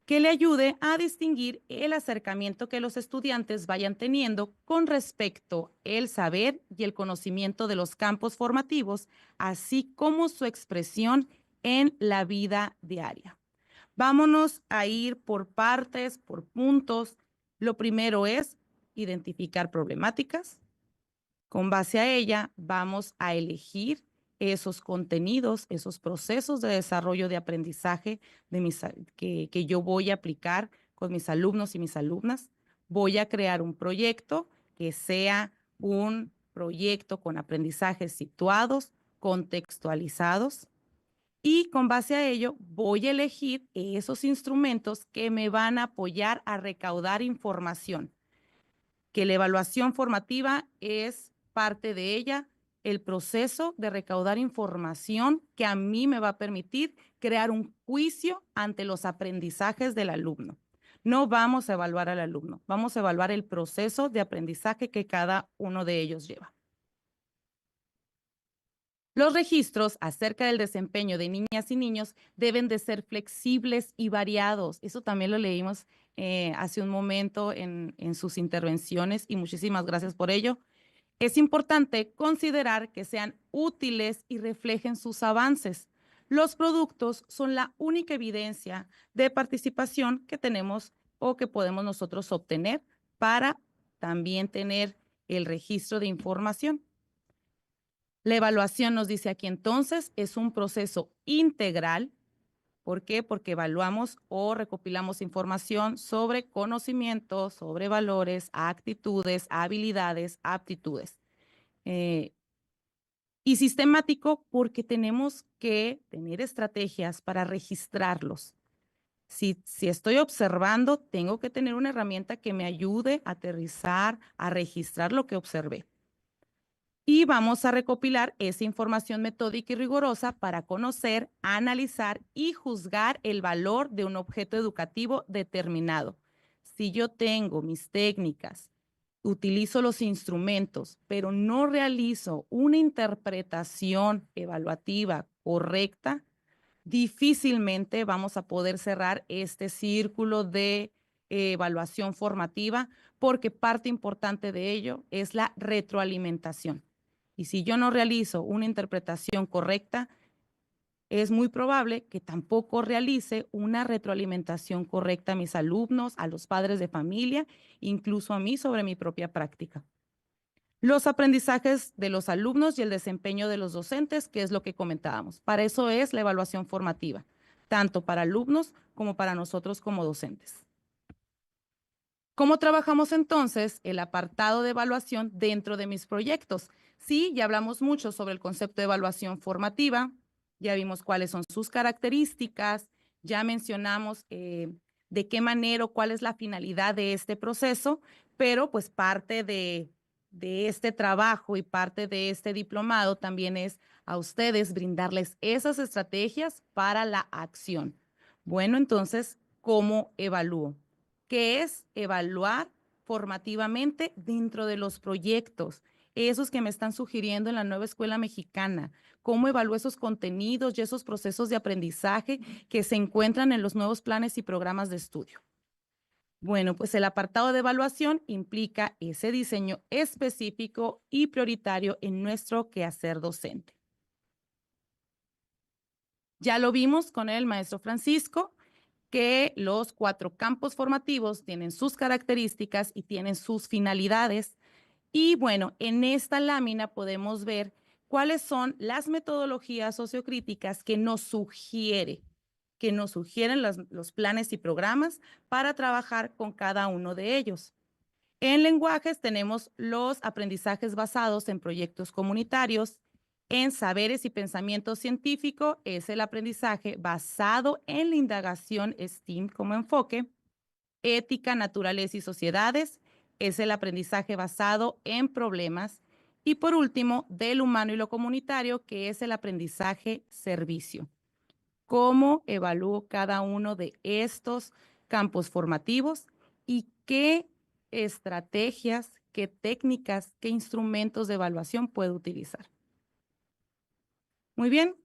[SPEAKER 4] que le ayude a distinguir el acercamiento que los estudiantes vayan teniendo con respecto al saber y el conocimiento de los campos formativos, así como su expresión en la vida diaria. Vámonos a ir por partes, por puntos. Lo primero es identificar problemáticas. Con base a ella, vamos a elegir esos contenidos, esos procesos de desarrollo de aprendizaje que yo voy a aplicar con mis alumnos y mis alumnas. Voy a crear un proyecto que sea un proyecto con aprendizajes situados, contextualizados. Y con base a ello, voy a elegir esos instrumentos que me van a apoyar a recaudar información, que la evaluación formativa es parte de ella, el proceso de recaudar información que a mí me va a permitir crear un juicio ante los aprendizajes del alumno. No vamos a evaluar al alumno, vamos a evaluar el proceso de aprendizaje que cada uno de ellos lleva. Los registros acerca del desempeño de niñas y niños deben de ser flexibles y variados. Eso también lo leímos hace un momento en sus intervenciones y muchísimas gracias por ello. Es importante considerar que sean útiles y reflejen sus avances. Los productos son la única evidencia de participación que tenemos o que podemos nosotros obtener para también tener el registro de información. La evaluación, nos dice aquí entonces, es un proceso integral. ¿Por qué? Porque evaluamos o recopilamos información sobre conocimientos, sobre valores, actitudes, habilidades, aptitudes. Y sistemático porque tenemos que tener estrategias para registrarlos. Si estoy observando, tengo que tener una herramienta que me ayude a aterrizar, a registrar lo que observé. Y vamos a recopilar esa información metódica y rigurosa para conocer, analizar y juzgar el valor de un objeto educativo determinado. Si yo tengo mis técnicas, utilizo los instrumentos, pero no realizo una interpretación evaluativa correcta, difícilmente vamos a poder cerrar este círculo de evaluación formativa, porque parte importante de ello es la retroalimentación. Y si yo no realizo una interpretación correcta, es muy probable que tampoco realice una retroalimentación correcta a mis alumnos, a los padres de familia, incluso a mí sobre mi propia práctica. Los aprendizajes de los alumnos y el desempeño de los docentes, que es lo que comentábamos. Para eso es la evaluación formativa, tanto para alumnos como para nosotros como docentes. ¿Cómo trabajamos entonces el apartado de evaluación dentro de mis proyectos? Sí, ya hablamos mucho sobre el concepto de evaluación formativa, ya vimos cuáles son sus características, ya mencionamos de qué manera o cuál es la finalidad de este proceso, pero pues parte de este trabajo y parte de este diplomado también es a ustedes brindarles esas estrategias para la acción. Bueno, entonces, ¿cómo evalúo? ¿Qué es evaluar formativamente dentro de los proyectos? Esos que me están sugiriendo en la nueva escuela mexicana. ¿Cómo evalúo esos contenidos y esos procesos de aprendizaje que se encuentran en los nuevos planes y programas de estudio? Bueno, pues el apartado de evaluación implica ese diseño específico y prioritario en nuestro quehacer docente. Ya lo vimos con el maestro Francisco, que los 4 campos formativos tienen sus características y tienen sus finalidades. Y bueno, en esta lámina podemos ver cuáles son las metodologías sociocríticas que nos sugieren los planes y programas para trabajar con cada uno de ellos. En lenguajes tenemos los aprendizajes basados en proyectos comunitarios. En saberes y pensamiento científico es el aprendizaje basado en la indagación STEAM como enfoque. Ética, naturaleza y sociedades es el aprendizaje basado en problemas. Y por último, del humano y lo comunitario, que es el aprendizaje servicio. ¿Cómo evalúo cada uno de estos campos formativos y qué estrategias, qué técnicas, qué instrumentos de evaluación puedo utilizar? Muy bien,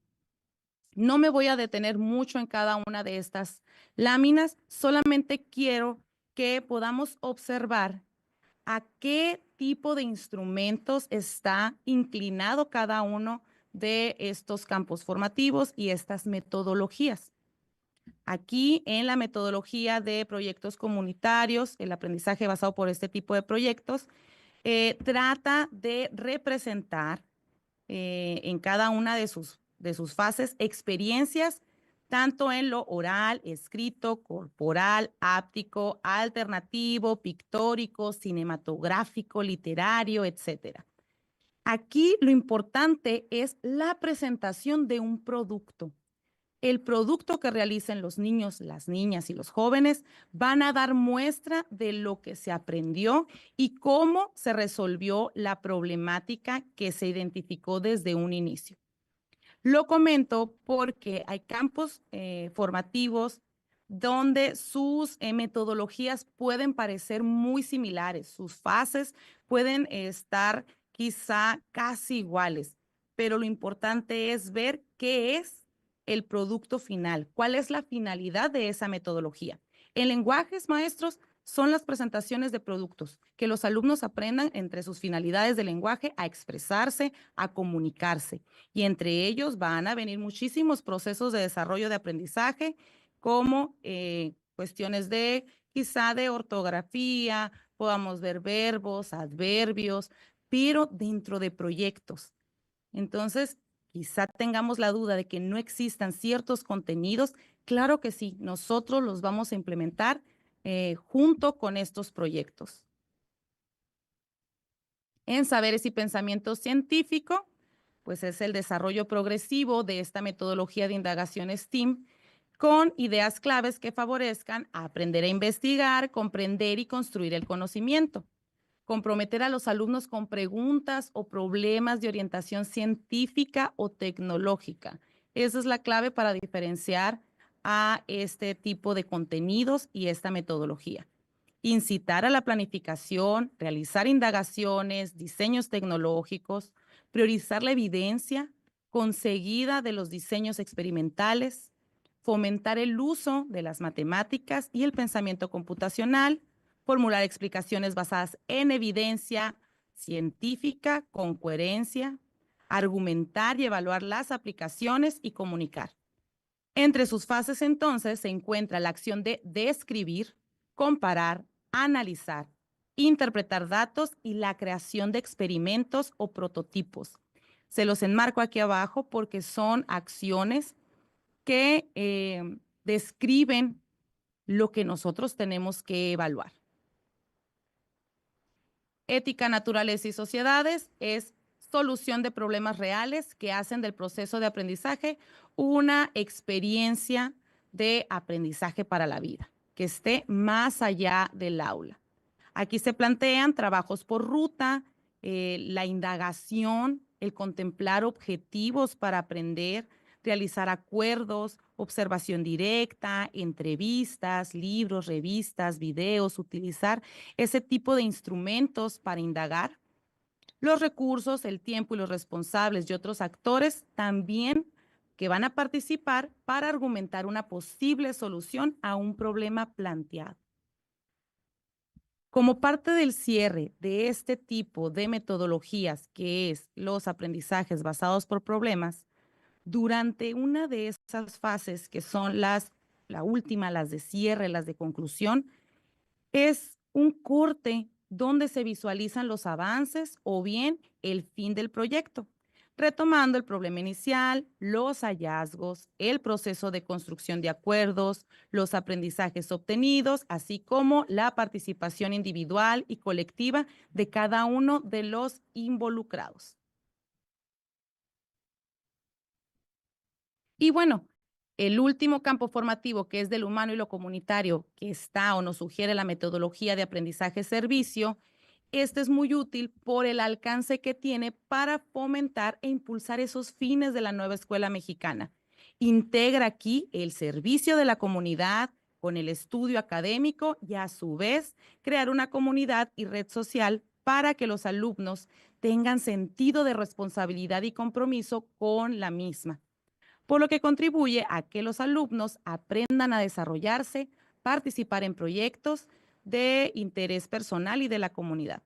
[SPEAKER 4] no me voy a detener mucho en cada una de estas láminas, solamente quiero que podamos observar a qué tipo de instrumentos está inclinado cada uno de estos campos formativos y estas metodologías. Aquí en la metodología de proyectos comunitarios, el aprendizaje basado por este tipo de proyectos, trata de representar en cada una de sus fases experiencias, tanto en lo oral, escrito, corporal, áptico, alternativo, pictórico, cinematográfico, literario, etcétera. Aquí lo importante es la presentación de un producto. El producto que realicen los niños, las niñas y los jóvenes van a dar muestra de lo que se aprendió y cómo se resolvió la problemática que se identificó desde un inicio. Lo comento porque hay campos formativos donde sus metodologías pueden parecer muy similares, sus fases pueden estar quizá casi iguales, pero lo importante es ver qué es el producto final, cuál es la finalidad de esa metodología. En lenguajes, maestros, son las presentaciones de productos, que los alumnos aprendan entre sus finalidades de lenguaje a expresarse, a comunicarse. Y entre ellos van a venir muchísimos procesos de desarrollo de aprendizaje, como cuestiones de quizá de ortografía, podamos ver verbos, adverbios, pero dentro de proyectos. Entonces, quizá tengamos la duda de que no existan ciertos contenidos. Claro que sí, nosotros los vamos a implementar junto con estos proyectos. En saberes y pensamiento científico, pues es el desarrollo progresivo de esta metodología de indagación STEAM con ideas claves que favorezcan aprender a investigar, comprender y construir el conocimiento. Comprometer a los alumnos con preguntas o problemas de orientación científica o tecnológica. Esa es la clave para diferenciar a este tipo de contenidos y esta metodología. Incitar a la planificación, realizar indagaciones, diseños tecnológicos, priorizar la evidencia conseguida de los diseños experimentales, fomentar el uso de las matemáticas y el pensamiento computacional, formular explicaciones basadas en evidencia científica con coherencia, argumentar y evaluar las aplicaciones y comunicar. Entre sus fases, entonces, se encuentra la acción de describir, comparar, analizar, interpretar datos y la creación de experimentos o prototipos. Se los enmarco aquí abajo porque son acciones que describen lo que nosotros tenemos que evaluar. Ética, naturaleza y sociedades es solución de problemas reales que hacen del proceso de aprendizaje una experiencia de aprendizaje para la vida, que esté más allá del aula. Aquí se plantean trabajos por ruta, la indagación, el contemplar objetivos para aprender, realizar acuerdos, observación directa, entrevistas, libros, revistas, videos, utilizar ese tipo de instrumentos para indagar. Los recursos, el tiempo y los responsables y otros actores también que van a participar para argumentar una posible solución a un problema planteado. Como parte del cierre de este tipo de metodologías, que es los aprendizajes basados por problemas, durante una de esas fases, que son la última, las de cierre, las de conclusión, es un corte donde se visualizan los avances o bien el fin del proyecto, retomando el problema inicial, los hallazgos, el proceso de construcción de acuerdos, los aprendizajes obtenidos, así como la participación individual y colectiva de cada uno de los involucrados. Y bueno, el último campo formativo, que es del humano y lo comunitario, que está o nos sugiere la metodología de aprendizaje-servicio, este es muy útil por el alcance que tiene para fomentar e impulsar esos fines de la nueva escuela mexicana. Integra aquí el servicio de la comunidad con el estudio académico y a su vez crear una comunidad y red social para que los alumnos tengan sentido de responsabilidad y compromiso con la misma, por lo que contribuye a que los alumnos aprendan a desarrollarse, participar en proyectos de interés personal y de la comunidad.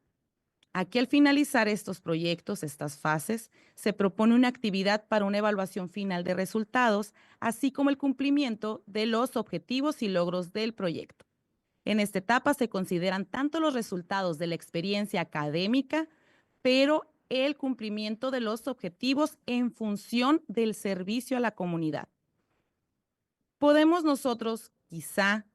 [SPEAKER 4] Aquí, al finalizar estos proyectos, estas fases, se propone una actividad para una evaluación final de resultados, así como el cumplimiento de los objetivos y logros del proyecto. En esta etapa se consideran tanto los resultados de la experiencia académica, pero el cumplimiento de los objetivos en función del servicio a la comunidad. Podemos nosotros quizá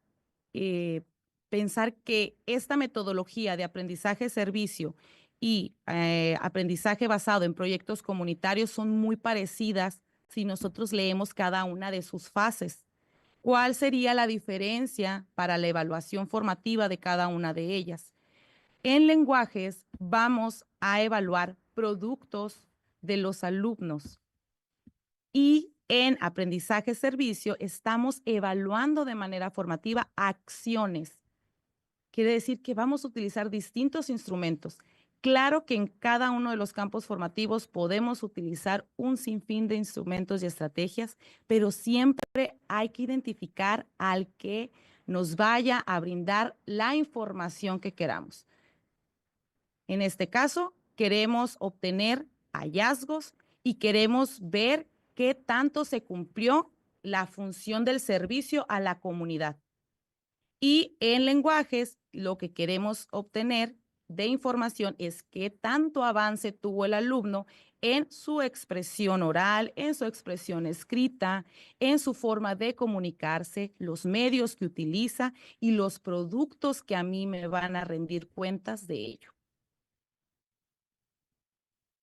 [SPEAKER 4] pensar que esta metodología de aprendizaje-servicio y aprendizaje basado en proyectos comunitarios son muy parecidas si nosotros leemos cada una de sus fases. ¿Cuál sería la diferencia para la evaluación formativa de cada una de ellas? En lenguajes vamos a evaluar productos de los alumnos y en aprendizaje-servicio estamos evaluando de manera formativa acciones. Quiere decir que vamos a utilizar distintos instrumentos. Claro que en cada uno de los campos formativos podemos utilizar un sinfín de instrumentos y estrategias, pero siempre hay que identificar al que nos vaya a brindar la información que queramos. En este caso, queremos obtener hallazgos y queremos ver qué tanto se cumplió la función del servicio a la comunidad. Y en lenguajes, lo que queremos obtener de información es qué tanto avance tuvo el alumno en su expresión oral, en su expresión escrita, en su forma de comunicarse, los medios que utiliza y los productos que a mí me van a rendir cuentas de ello.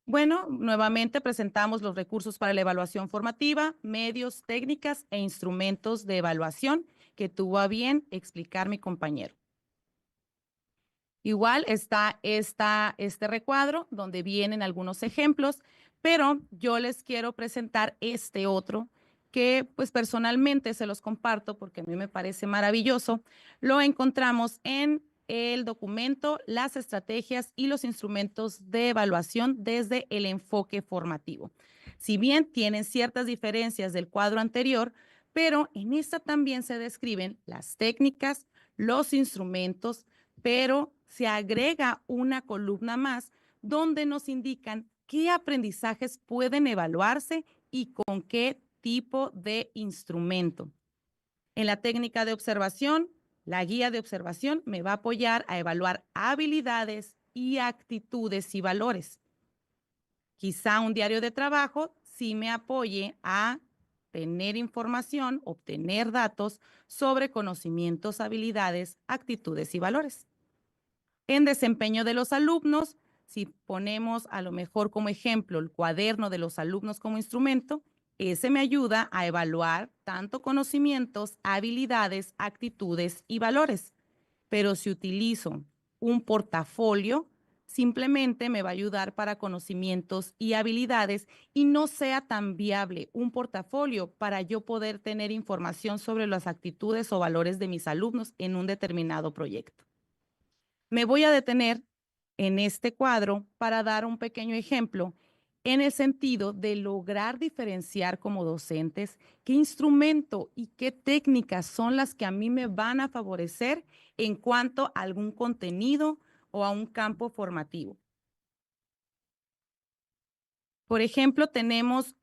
[SPEAKER 4] Bueno, nuevamente presentamos los recursos para la evaluación formativa, medios, técnicas e instrumentos de evaluación que tuvo a bien explicar mi compañero. Igual está este recuadro donde vienen algunos ejemplos, pero yo les quiero presentar este otro que pues personalmente se los comparto porque a mí me parece maravilloso. Lo encontramos en el documento Las estrategias y los instrumentos de evaluación desde el enfoque formativo. Si bien tienen ciertas diferencias del cuadro anterior, pero en esta también se describen las técnicas, los instrumentos, pero se agrega una columna más donde nos indican qué aprendizajes pueden evaluarse y con qué tipo de instrumento. En la técnica de observación, La guía de observación me va a apoyar a evaluar habilidades y actitudes y valores. Quizá un diario de trabajo sí me apoye a tener información, obtener datos sobre conocimientos, habilidades, actitudes y valores. En desempeño de los alumnos, si ponemos a lo mejor como ejemplo el cuaderno de los alumnos como instrumento, ese me ayuda a evaluar tanto conocimientos, habilidades, actitudes y valores. Pero si utilizo un portafolio, simplemente me va a ayudar para conocimientos y habilidades y no sea tan viable un portafolio para yo poder tener información sobre las actitudes o valores de mis alumnos en un determinado proyecto. Me voy a detener en este cuadro para dar un pequeño ejemplo en el sentido de lograr diferenciar como docentes qué instrumento y qué técnicas son las que a mí me van a favorecer en cuanto a algún contenido o a un campo formativo. Por ejemplo, tenemos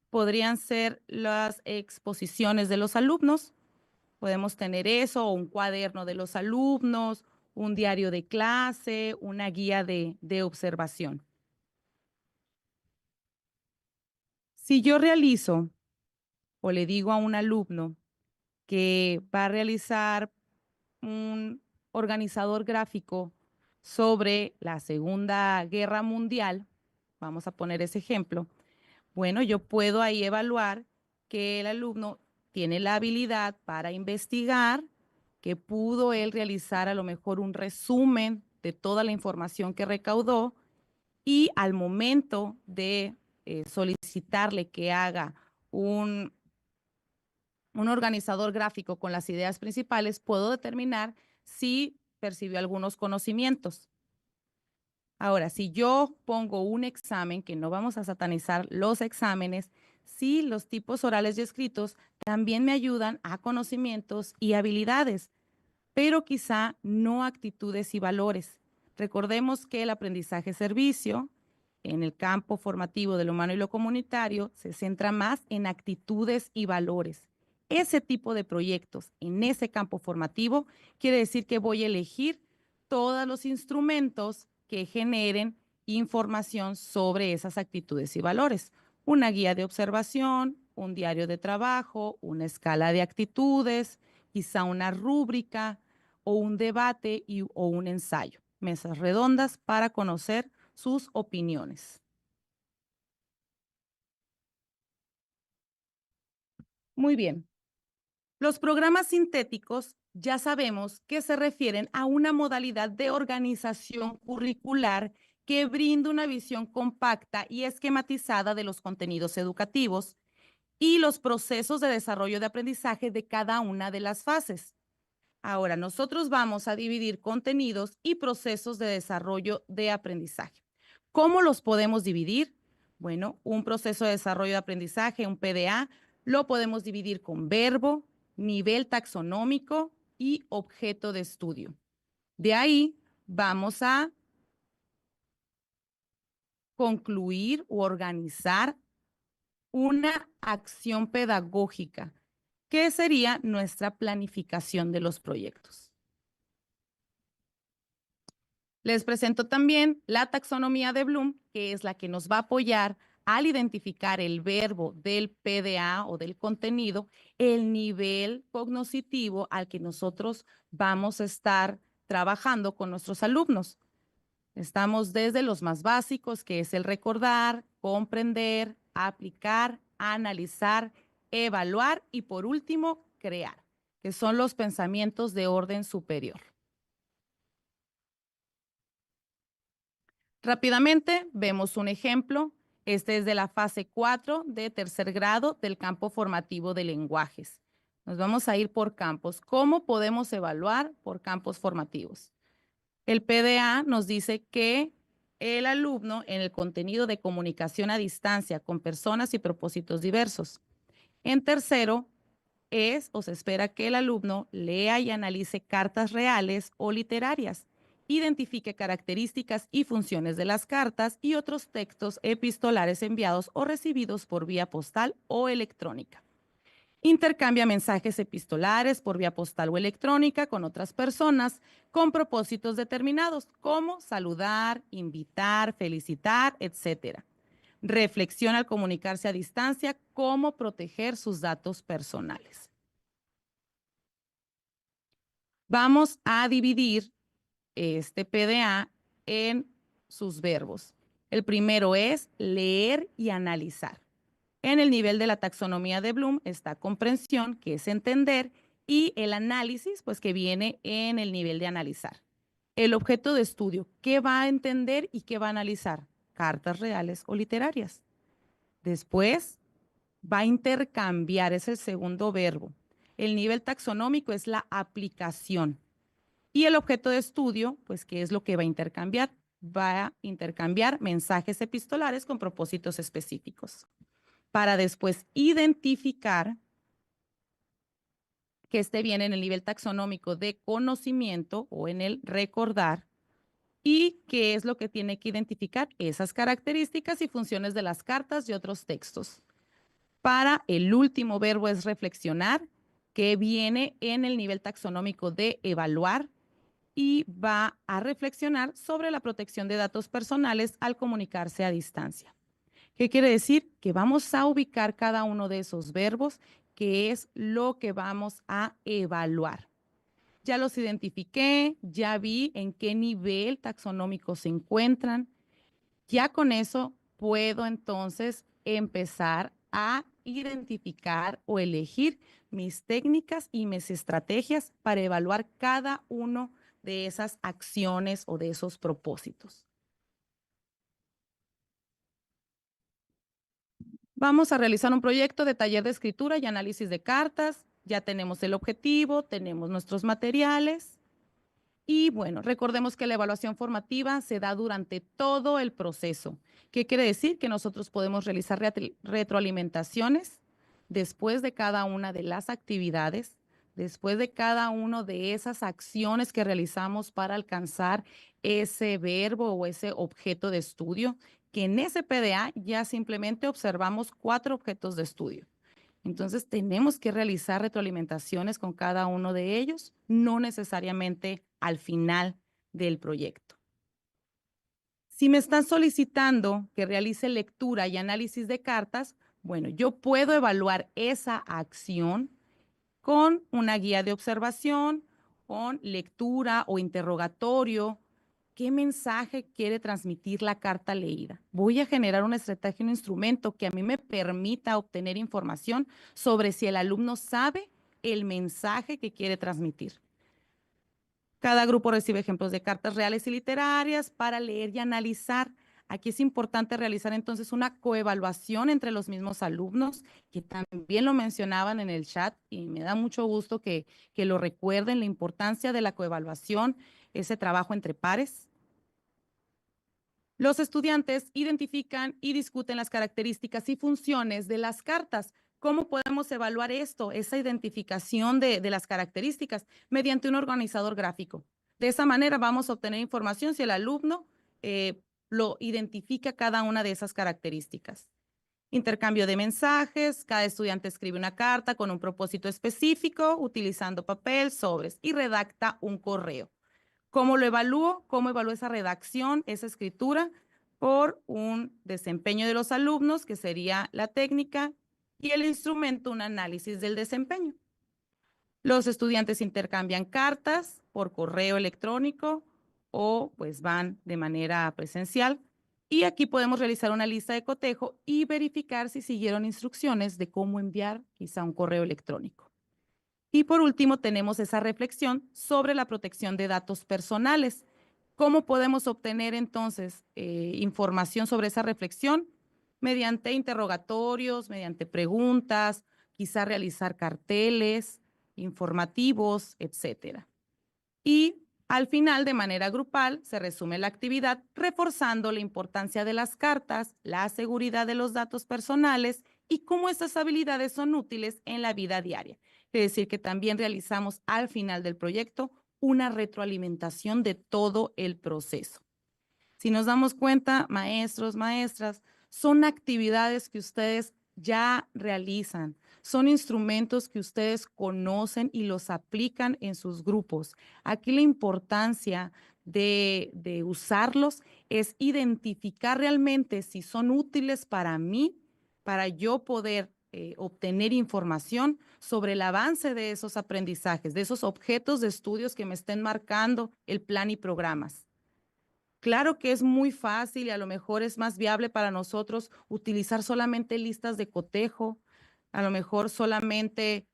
[SPEAKER 4] podrían ser las exposiciones de los alumnos. Podemos tener eso, o un cuaderno de los alumnos, un diario de clase, una guía de observación. Si yo realizo o le digo a un alumno que va a realizar un organizador gráfico sobre la Segunda Guerra Mundial, vamos a poner ese ejemplo, bueno, yo puedo ahí evaluar que el alumno tiene la habilidad para investigar, que pudo él realizar a lo mejor un resumen de toda la información que recaudó y al momento de solicitarle que haga un organizador gráfico con las ideas principales, puedo determinar si percibió algunos conocimientos. Ahora, si yo pongo un examen, que no vamos a satanizar los exámenes, sí, los tipos orales y escritos también me ayudan a conocimientos y habilidades, pero quizá no actitudes y valores. Recordemos que el aprendizaje-servicio en el campo formativo de lo humano y lo comunitario se centra más en actitudes y valores. Ese tipo de proyectos en ese campo formativo quiere decir que voy a elegir todos los instrumentos que generen información sobre esas actitudes y valores. Una guía de observación, un diario de trabajo, una escala de actitudes, quizá una rúbrica o un debate o un ensayo. Mesas redondas para conocer sus opiniones. Muy bien. Los programas sintéticos ya sabemos que se refieren a una modalidad de organización curricular que brinda una visión compacta y esquematizada de los contenidos educativos y los procesos de desarrollo de aprendizaje de cada una de las fases. Ahora, nosotros vamos a dividir contenidos y procesos de desarrollo de aprendizaje. ¿Cómo los podemos dividir? Bueno, un proceso de desarrollo de aprendizaje, un PDA, lo podemos dividir con verbo, nivel taxonómico y objeto de estudio. De ahí vamos a concluir o organizar una acción pedagógica, que sería nuestra planificación de los proyectos. Les presento también la taxonomía de Bloom, que es la que nos va a apoyar al identificar el verbo del PDA o del contenido, el nivel cognoscitivo al que nosotros vamos a estar trabajando con nuestros alumnos. Estamos desde los más básicos, que es el recordar, comprender, aplicar, analizar, evaluar y por último, crear, que son los pensamientos de orden superior. Rápidamente vemos un ejemplo. Este es de la fase 4 de tercer grado del campo formativo de lenguajes. Nos vamos a ir por campos. ¿Cómo podemos evaluar por campos formativos? El PDA nos dice que el alumno en el contenido de comunicación a distancia con personas y propósitos diversos. En tercero, es o se espera que el alumno lea y analice cartas reales o literarias, identifique características y funciones de las cartas y otros textos epistolares enviados o recibidos por vía postal o electrónica. Intercambia mensajes epistolares por vía postal o electrónica con otras personas con propósitos determinados, como saludar, invitar, felicitar, etc. Reflexiona al comunicarse a distancia cómo proteger sus datos personales. Vamos a dividir este PDA en sus verbos. El primero es leer y analizar. En el nivel de la taxonomía de Bloom está comprensión, que es entender, y el análisis, pues que viene en el nivel de analizar. El objeto de estudio, ¿qué va a entender y qué va a analizar? Cartas reales o literarias. Después va a intercambiar, es el segundo verbo. El nivel taxonómico es la aplicación. Y el objeto de estudio, pues, ¿qué es lo que va a intercambiar? Va a intercambiar mensajes epistolares con propósitos específicos, para después identificar que esté bien en el nivel taxonómico de conocimiento o en el recordar, y qué es lo que tiene que identificar, esas características y funciones de las cartas y otros textos. Para el último verbo es reflexionar, que viene en el nivel taxonómico de evaluar, y va a reflexionar sobre la protección de datos personales al comunicarse a distancia. ¿Qué quiere decir? Que vamos a ubicar cada uno de esos verbos, que es lo que vamos a evaluar. Ya los identifiqué, ya vi en qué nivel taxonómico se encuentran. Ya con eso puedo entonces empezar a identificar o elegir mis técnicas y mis estrategias para evaluar cada uno de esas acciones o de esos propósitos. Vamos a realizar un proyecto de taller de escritura y análisis de cartas. Ya tenemos el objetivo, tenemos nuestros materiales. Y bueno, recordemos que la evaluación formativa se da durante todo el proceso. ¿Qué quiere decir? Que nosotros podemos realizar retroalimentaciones después de cada una de las actividades, después de cada una de esas acciones que realizamos para alcanzar ese verbo o ese objeto de estudio, que en ese PDA ya simplemente observamos 4 objetos de estudio. Entonces, tenemos que realizar retroalimentaciones con cada uno de ellos, no necesariamente al final del proyecto. Si me están solicitando que realice lectura y análisis de cartas, bueno, yo puedo evaluar esa acción con una guía de observación, con lectura o interrogatorio. ¿Qué mensaje quiere transmitir la carta leída? Voy a generar una estrategia, un instrumento que a mí me permita obtener información sobre si el alumno sabe el mensaje que quiere transmitir. Cada grupo recibe ejemplos de cartas reales y literarias para leer y analizar. Aquí es importante realizar entonces una coevaluación entre los mismos alumnos, que también lo mencionaban en el chat y me da mucho gusto que lo recuerden, la importancia de la coevaluación, ese trabajo entre pares. Los estudiantes identifican y discuten las características y funciones de las cartas. ¿Cómo podemos evaluar esto, esa identificación de las características? Mediante un organizador gráfico. De esa manera vamos a obtener información si el alumno lo identifica cada una de esas características. Intercambio de mensajes, cada estudiante escribe una carta con un propósito específico, utilizando papel, sobres, y redacta un correo. ¿Cómo lo evalúo? ¿Cómo evalúo esa redacción, esa escritura? Por un desempeño de los alumnos, que sería la técnica, y el instrumento, un análisis del desempeño. Los estudiantes intercambian cartas por correo electrónico o pues van de manera presencial. Y aquí podemos realizar una lista de cotejo y verificar si siguieron instrucciones de cómo enviar quizá un correo electrónico. Y por último, tenemos esa reflexión sobre la protección de datos personales. ¿Cómo podemos obtener entonces información sobre esa reflexión? Mediante interrogatorios, mediante preguntas, quizá realizar carteles informativos, etcétera. Y al final, de manera grupal, se resume la actividad reforzando la importancia de las cartas, la seguridad de los datos personales y cómo estas habilidades son útiles en la vida diaria. Es decir, que también realizamos al final del proyecto una retroalimentación de todo el proceso. Si nos damos cuenta, maestros, maestras, son actividades que ustedes ya realizan, son instrumentos que ustedes conocen y los aplican en sus grupos. Aquí la importancia de usarlos es identificar realmente si son útiles para mí, para yo poder obtener información sobre el avance de esos aprendizajes, de esos objetos de estudios que me estén marcando el plan y programas. Claro que es muy fácil y a lo mejor es más viable para nosotros utilizar solamente listas de cotejo, a lo mejor solamente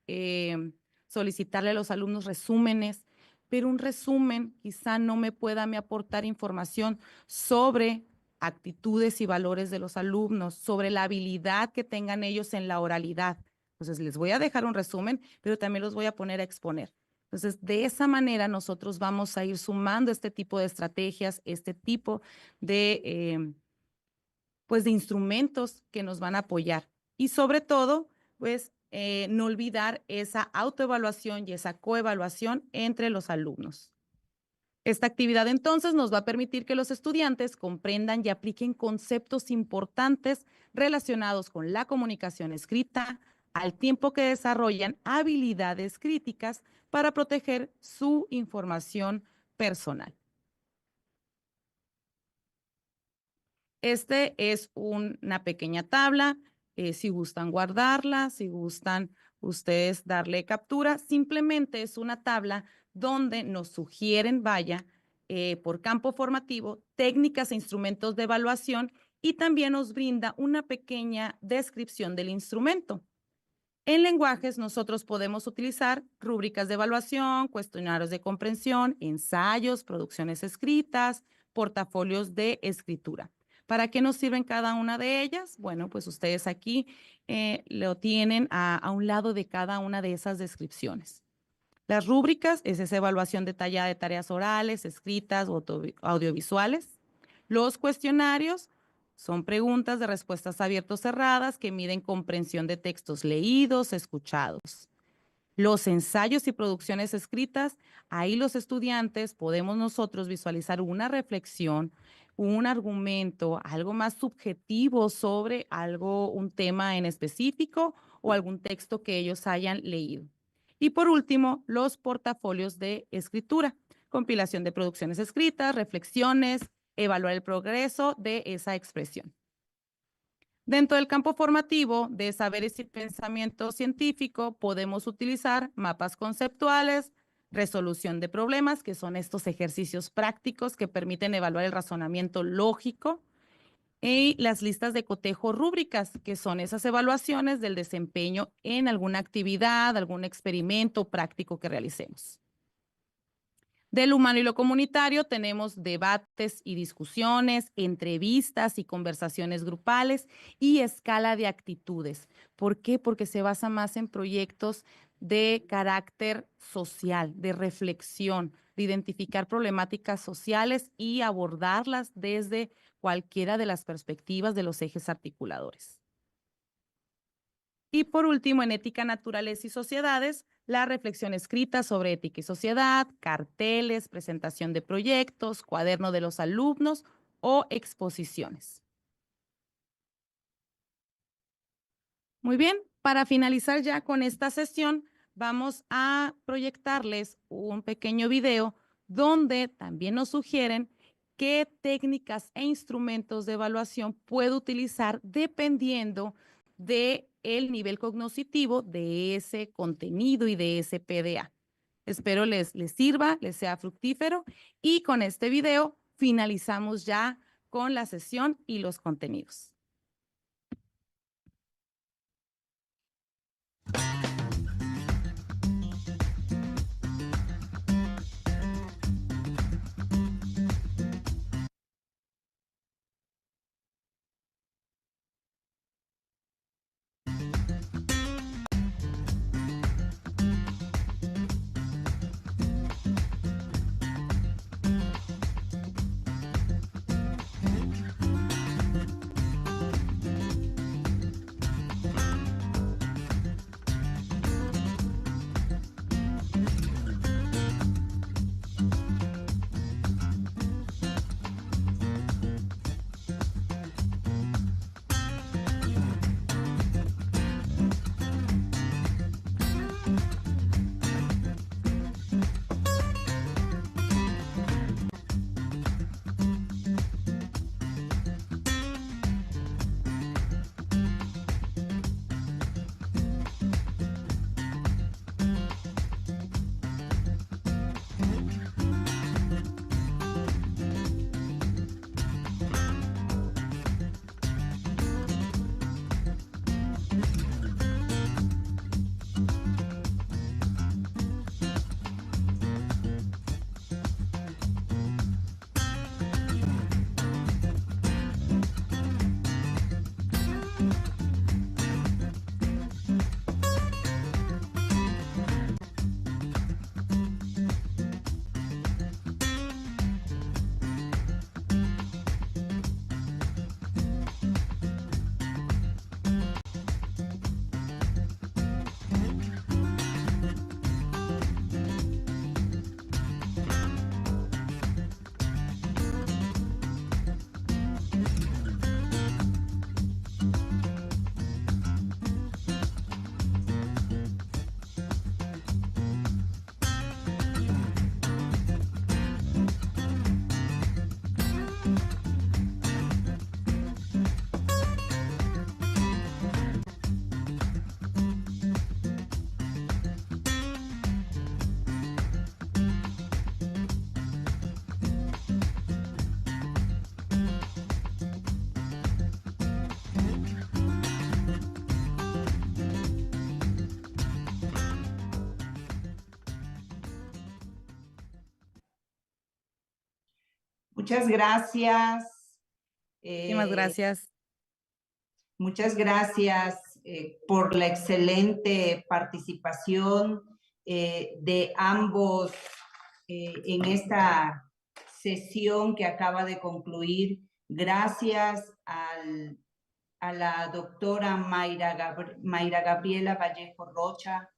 [SPEAKER 4] solicitarle a los alumnos resúmenes, pero un resumen quizá no me pueda aportar información sobre actitudes y valores de los alumnos, sobre la habilidad que tengan ellos en la oralidad. Entonces, les voy a dejar un resumen, pero también los voy a poner a exponer. Entonces, de esa manera nosotros vamos a ir sumando este tipo de estrategias, este tipo de, pues de instrumentos que nos van a apoyar. Y sobre todo, pues no olvidar esa autoevaluación y esa coevaluación entre los alumnos. Esta actividad entonces nos va a permitir que los estudiantes comprendan y apliquen conceptos importantes relacionados con la comunicación escrita, al tiempo que desarrollan habilidades críticas para proteger su información personal. Este es una pequeña tabla. Si gustan guardarla, si gustan ustedes darle captura, simplemente es una tabla donde nos sugieren, por campo formativo, técnicas e instrumentos de evaluación y también nos brinda una pequeña descripción del instrumento. En lenguajes, nosotros podemos utilizar rúbricas de evaluación, cuestionarios de comprensión, ensayos, producciones escritas, portafolios de escritura. ¿Para qué nos sirven cada una de ellas? Bueno, pues ustedes aquí lo tienen a un lado de cada una de esas descripciones. Las rúbricas es esa evaluación detallada de tareas orales, escritas o audiovisuales. Los cuestionarios son preguntas de respuestas abiertas o cerradas que miden comprensión de textos leídos, escuchados. Los ensayos y producciones escritas, ahí los estudiantes podemos nosotros visualizar una reflexión, un argumento, algo más subjetivo sobre un tema en específico o algún texto que ellos hayan leído. Y por último, los portafolios de escritura, compilación de producciones escritas, reflexiones, evaluar el progreso de esa expresión. Dentro del campo formativo de saberes y pensamiento científico, podemos utilizar mapas conceptuales, resolución de problemas, que son estos ejercicios prácticos que permiten evaluar el razonamiento lógico, y las listas de cotejo rúbricas, que son esas evaluaciones del desempeño en alguna actividad, algún experimento práctico que realicemos. Del humano y lo comunitario tenemos debates y discusiones, entrevistas y conversaciones grupales y escala de actitudes. ¿Por qué? Porque se basa más en proyectos de carácter social, de reflexión, de identificar problemáticas sociales y abordarlas desde cualquiera de las perspectivas de los ejes articuladores. Y por último, en ética, naturaleza y sociedades, la reflexión escrita sobre ética y sociedad, carteles, presentación de proyectos, cuaderno de los alumnos o exposiciones. Muy bien, para finalizar ya con esta sesión, vamos a proyectarles un pequeño video donde también nos sugieren qué técnicas e instrumentos de evaluación puedo utilizar dependiendo de el nivel cognitivo de ese contenido y de ese PDA. Espero les sirva, les sea fructífero y con este video finalizamos ya con la sesión y los contenidos.
[SPEAKER 2] Muchas gracias.
[SPEAKER 4] Muchísimas gracias.
[SPEAKER 2] Muchas gracias por la excelente participación de ambos en esta sesión que acaba de concluir. Gracias a la doctora Mayra Gabriela Vallejo Rocha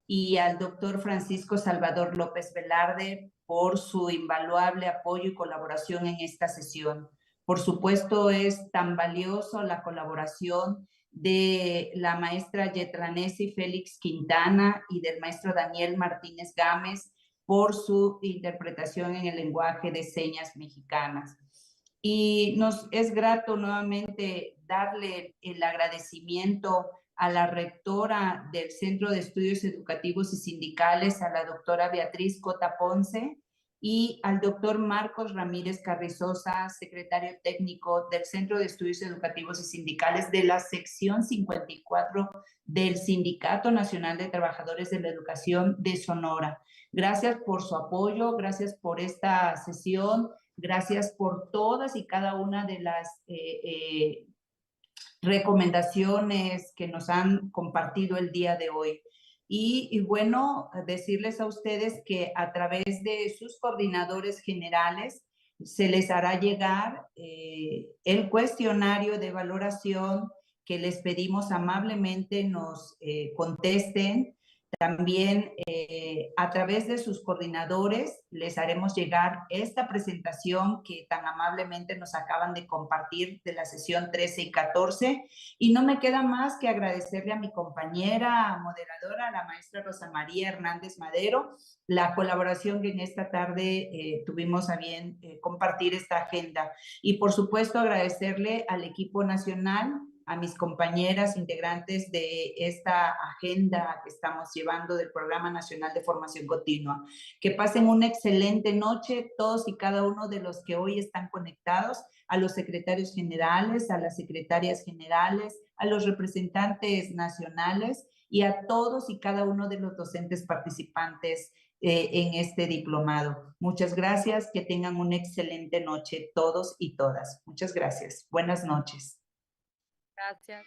[SPEAKER 2] y al doctor Francisco Salvador López Velarde por su invaluable apoyo y colaboración en esta sesión. Por supuesto, es tan valioso la colaboración de la maestra Yetlanesi Félix Quintana y del maestro Daniel Martínez Gámez por su interpretación en el lenguaje de señas mexicanas. Y nos es grato nuevamente darle el agradecimiento a la rectora del Centro de Estudios Educativos y Sindicales, a la doctora Beatriz Cota Ponce, y al doctor Marcos Ramírez Carrizosa, secretario técnico del Centro de Estudios Educativos y Sindicales de la sección 54 del Sindicato Nacional de Trabajadores de la Educación de Sonora. Gracias por su apoyo, gracias por esta sesión, gracias por todas y cada una de las recomendaciones que nos han compartido el día de hoy. Y bueno, decirles a ustedes que a través de sus coordinadores generales se les hará llegar el cuestionario de valoración que les pedimos amablemente nos contesten. También a través de sus coordinadores les haremos llegar esta presentación que tan amablemente nos acaban de compartir de la sesión 13 y 14. Y no me queda más que agradecerle a mi compañera moderadora, la maestra Rosa María Hernández Madero, la colaboración que en esta tarde tuvimos a bien compartir esta agenda. Y por supuesto agradecerle al equipo nacional, a mis compañeras integrantes de esta agenda que estamos llevando del Programa Nacional de Formación Continua. Que pasen una excelente noche todos y cada uno de los que hoy están conectados, a los secretarios generales, a las secretarias generales, a los representantes nacionales y a todos y cada uno de los docentes participantes en este diplomado. Muchas gracias, que tengan una excelente noche todos y todas. Muchas gracias. Buenas noches.
[SPEAKER 4] Gracias.